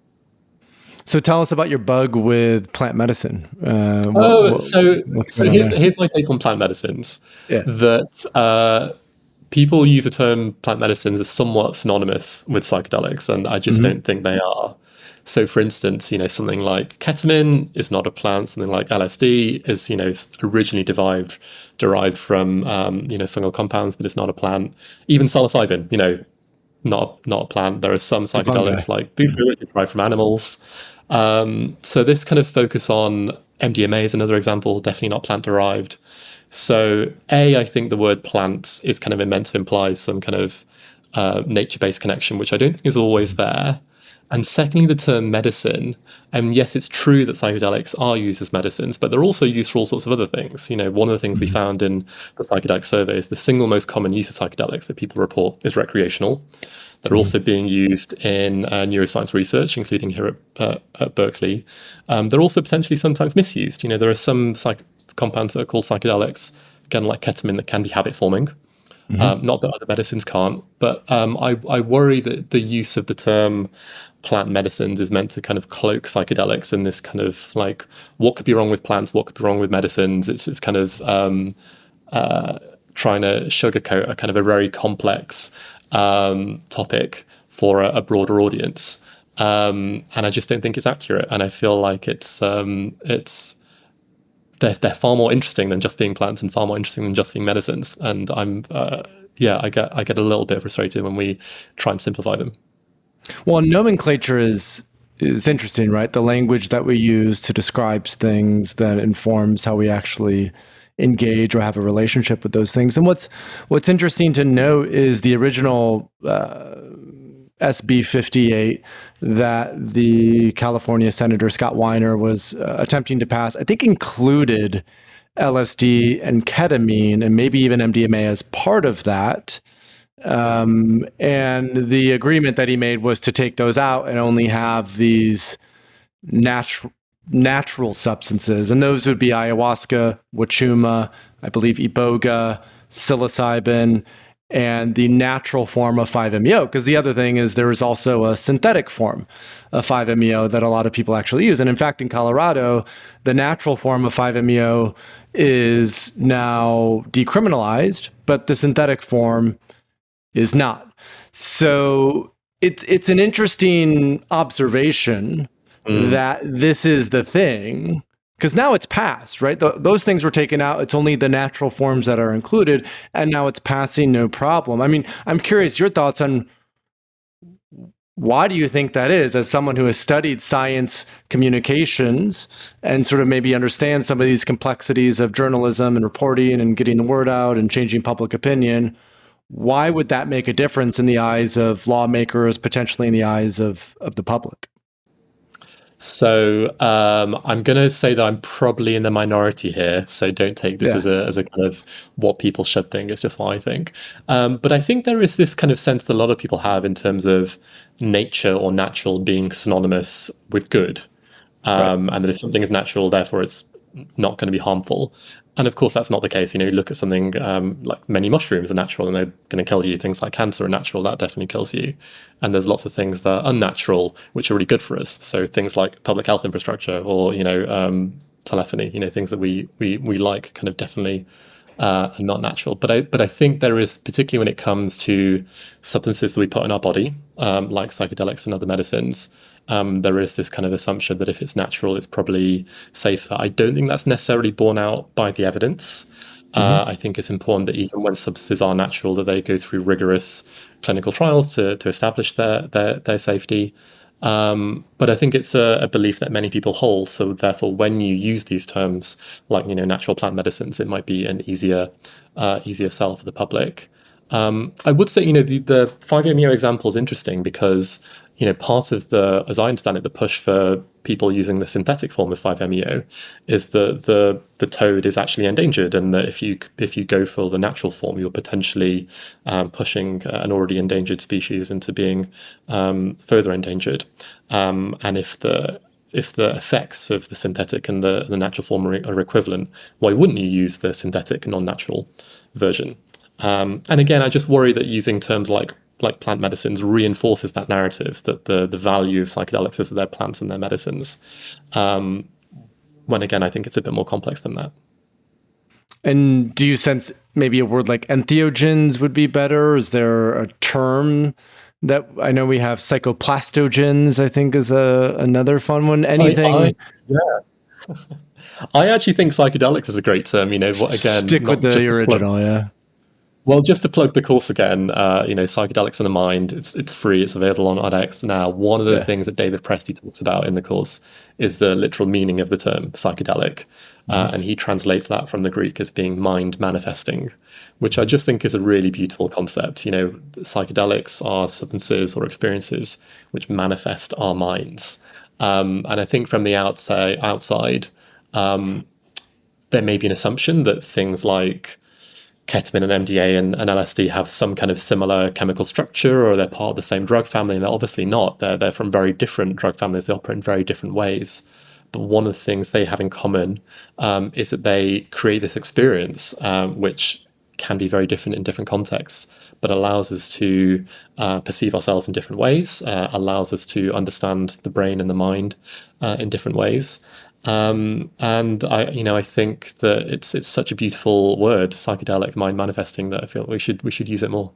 So tell us about your bug with plant medicine. So here's my take on plant medicines. Yeah. That people use the term plant medicines as somewhat synonymous with psychedelics, and I just don't think they are. So, for instance, something like ketamine is not a plant. Something like LSD is, originally derived from, fungal compounds, but it's not a plant. Even psilocybin, not a plant. There are some psychedelics like bufo, which are derived from animals. So this kind of focus on MDMA is another example, definitely not plant derived. So I think the word plants is kind of meant to imply some kind of nature-based connection, which I don't think is always there. And secondly, the term medicine. And yes, it's true that psychedelics are used as medicines, but they're also used for all sorts of other things. One of the things we found in the psychedelic survey is the single most common use of psychedelics that people report is recreational. They're also being used in neuroscience research, including here at Berkeley. They're also potentially sometimes misused. There are some compounds that are called psychedelics, again, like ketamine, that can be habit-forming. Not that other medicines can't, but I worry that the use of the term plant medicines is meant to kind of cloak psychedelics in this kind of like, what could be wrong with plants, what could be wrong with medicines. It's kind of trying to sugarcoat a kind of a very complex topic for a broader audience. And I just don't think it's accurate. And I feel like they're far more interesting than just being plants and far more interesting than just being medicines. And I get a little bit frustrated when we try and simplify them. Well, nomenclature is interesting, right? The language that we use to describe things that informs how we actually engage or have a relationship with those things. And what's interesting to note is the original SB 58 that the California Senator Scott Weiner was attempting to pass, I think included LSD and ketamine and maybe even MDMA as part of that. And the agreement that he made was to take those out and only have these natural substances. And those would be ayahuasca, wachuma, I believe iboga, psilocybin, and the natural form of 5-MeO. Because the other thing is there is also a synthetic form of 5-MeO that a lot of people actually use. And in fact, in Colorado, the natural form of 5-MeO is now decriminalized, but the synthetic form is not. So it's an interesting observation that this is the thing, because now it's passed, right? Those things were taken out. It's only the natural forms that are included, and now it's passing no problem. I mean, I'm curious your thoughts on why do you think that is, as someone who has studied science communications and sort of maybe understands some of these complexities of journalism and reporting and getting the word out and changing public opinion. Why would that make a difference in the eyes of lawmakers, potentially in the eyes of the public? So I'm going to say that I'm probably in the minority here. So don't take this as a kind of what people should think. It's just what I think. But I think there is this kind of sense that a lot of people have in terms of nature or natural being synonymous with good. And that if something is natural, therefore it's not going to be harmful. And of course, that's not the case. You look at something like many mushrooms are natural and they're going to kill you. Things like cancer are natural. That definitely kills you. And there's lots of things that are unnatural, which are really good for us. So things like public health infrastructure or, telephony, things that we like kind of definitely are not natural. But I think there is, particularly when it comes to substances that we put in our body, like psychedelics and other medicines, there is this kind of assumption that if it's natural, it's probably safer. I don't think that's necessarily borne out by the evidence. I think it's important that even when substances are natural, that they go through rigorous clinical trials to establish their safety. But I think it's a belief that many people hold. So therefore, when you use these terms like natural plant medicines, it might be an easier sell for the public. I would say the 5-MeO example is interesting because part of the, as I understand it, the push for people using the synthetic form of 5-MeO is that the toad is actually endangered, and that if you go for the natural form, you're potentially pushing an already endangered species into being further endangered. And if the effects of the synthetic and the natural form are equivalent, why wouldn't you use the synthetic non-natural version? And again, I just worry that using terms like plant medicines reinforces that narrative that the value of psychedelics is that they're plants and they're medicines. When again, I think it's a bit more complex than that. And do you sense maybe a word like entheogens would be better? Is there a term that I know we have psychoplastogens, I think is another fun one. Anything? I actually think psychedelics is a great term. Again, Stick with the original, yeah. Well, just to plug the course again, Psychedelics in the Mind, it's free, it's available on edX now. One of the things that David Presti talks about in the course is the literal meaning of the term psychedelic. And he translates that from the Greek as being mind manifesting, which I just think is a really beautiful concept. Psychedelics are substances or experiences which manifest our minds. And I think from the outside, there may be an assumption that things like ketamine and MDA and LSD have some kind of similar chemical structure, or they're part of the same drug family, and they're obviously not. They're from very different drug families. They operate in very different ways. But one of the things they have in common is that they create this experience, which can be very different in different contexts, but allows us to perceive ourselves in different ways, allows us to understand the brain and the mind in different ways. And I think that it's such a beautiful word, psychedelic, mind manifesting, that I feel we should use it more.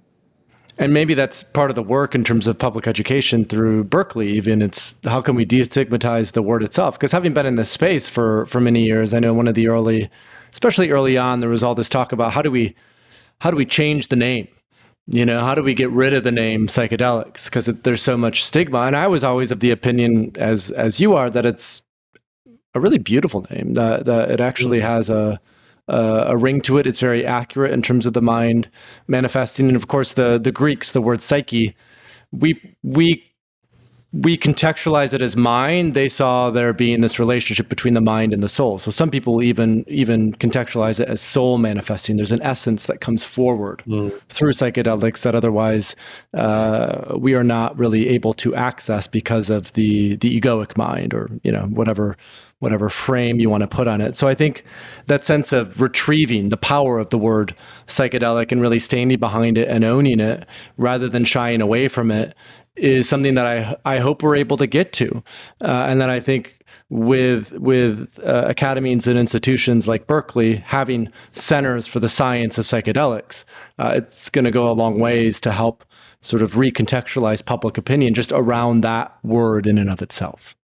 And maybe that's part of the work in terms of public education through Berkeley. Even it's how can we destigmatize the word itself? Because having been in this space for many years, I know one of the especially early on, there was all this talk about how do we change the name? How do we get rid of the name psychedelics? Because there's so much stigma. And I was always of the opinion, as you are, that it's a really beautiful name, that it actually has a ring to it. It's very accurate in terms of the mind manifesting. And of course, the Greeks, the word psyche, we contextualize it as mind. They saw there being this relationship between the mind and the soul. So some people even contextualize it as soul manifesting. There's an essence that comes forward through psychedelics that otherwise we are not really able to access because of the egoic mind, or whatever frame you want to put on it. So I think that sense of retrieving the power of the word psychedelic and really standing behind it and owning it rather than shying away from it is something that I hope we're able to get to. And then I think with academies and institutions like Berkeley having centers for the science of psychedelics, it's going to go a long ways to help sort of recontextualize public opinion just around that word in and of itself.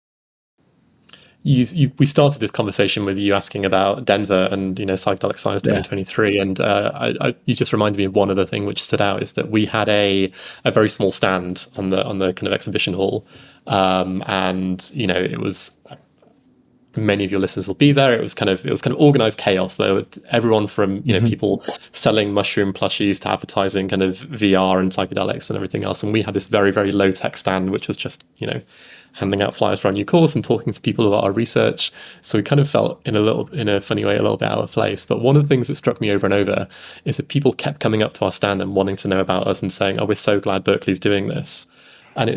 We started this conversation with you asking about Denver and Psychedelic Science 2023, and you just reminded me of one other thing which stood out, is that we had a very small stand on the kind of exhibition hall, and it was, many of your listeners will be there. It was kind of organized chaos though. Everyone from people selling mushroom plushies to advertising kind of VR and psychedelics and everything else, and we had this very, very low tech stand which was just handing out flyers for our new course and talking to people about our research. So we kind of felt in a funny way a little bit out of place. But one of the things that struck me over and over is that people kept coming up to our stand and wanting to know about us and saying, "Oh, we're so glad Berkeley's doing this." And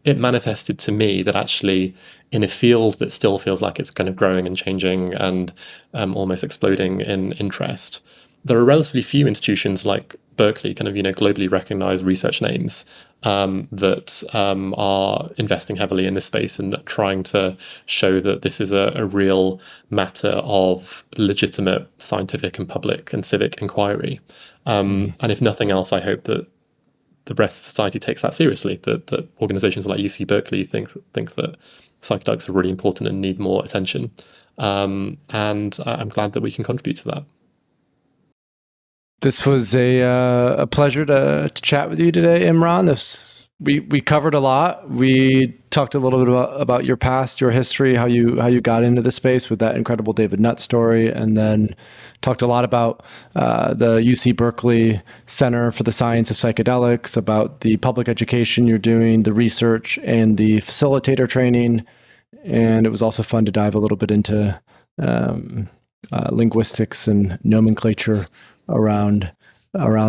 it manifested to me that actually in a field that still feels like it's kind of growing and changing and almost exploding in interest, there are relatively few institutions like Berkeley, kind of globally recognized research names that are investing heavily in this space and trying to show that this is a real matter of legitimate scientific and public and civic inquiry. And if nothing else, I hope that the rest of society takes that seriously, that organizations like UC Berkeley think that psychedelics are really important and need more attention. And I'm glad that we can contribute to that. This was a pleasure to chat with you today, Imran. We covered a lot. We talked a little bit about your past, your history, how you got into the space with that incredible David Nutt story, and then talked a lot about the UC Berkeley Center for the Science of Psychedelics, about the public education you're doing, the research, and the facilitator training. And it was also fun to dive a little bit into linguistics and nomenclature around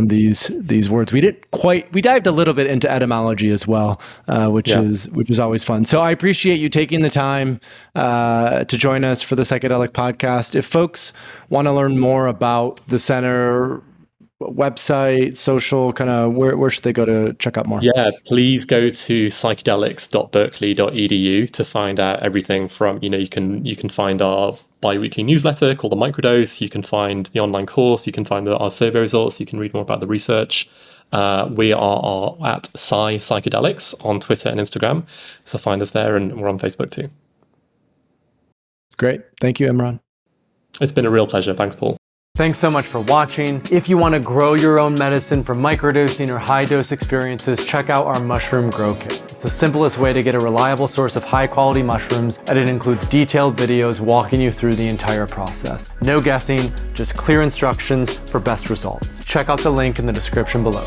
these words. We dived a little bit into etymology as well, which is always fun. So I appreciate you taking the time to join us for the Psychedelic Podcast. If folks want to learn more about the center, website, social, kind of where should they go to check out more? Yeah, please go to psychedelics.berkeley.edu to find out everything from, you can find our bi-weekly newsletter called The Microdose, you can find the online course, you can find our survey results, you can read more about the research. We are at Psychedelics on Twitter and Instagram. So find us there, and we're on Facebook too. Great. Thank you, Imran. It's been a real pleasure. Thanks, Paul. Thanks so much for watching. If you want to grow your own medicine from microdosing or high-dose experiences, check out our Mushroom Grow Kit. It's the simplest way to get a reliable source of high-quality mushrooms, and it includes detailed videos walking you through the entire process. No guessing, just clear instructions for best results. Check out the link in the description below.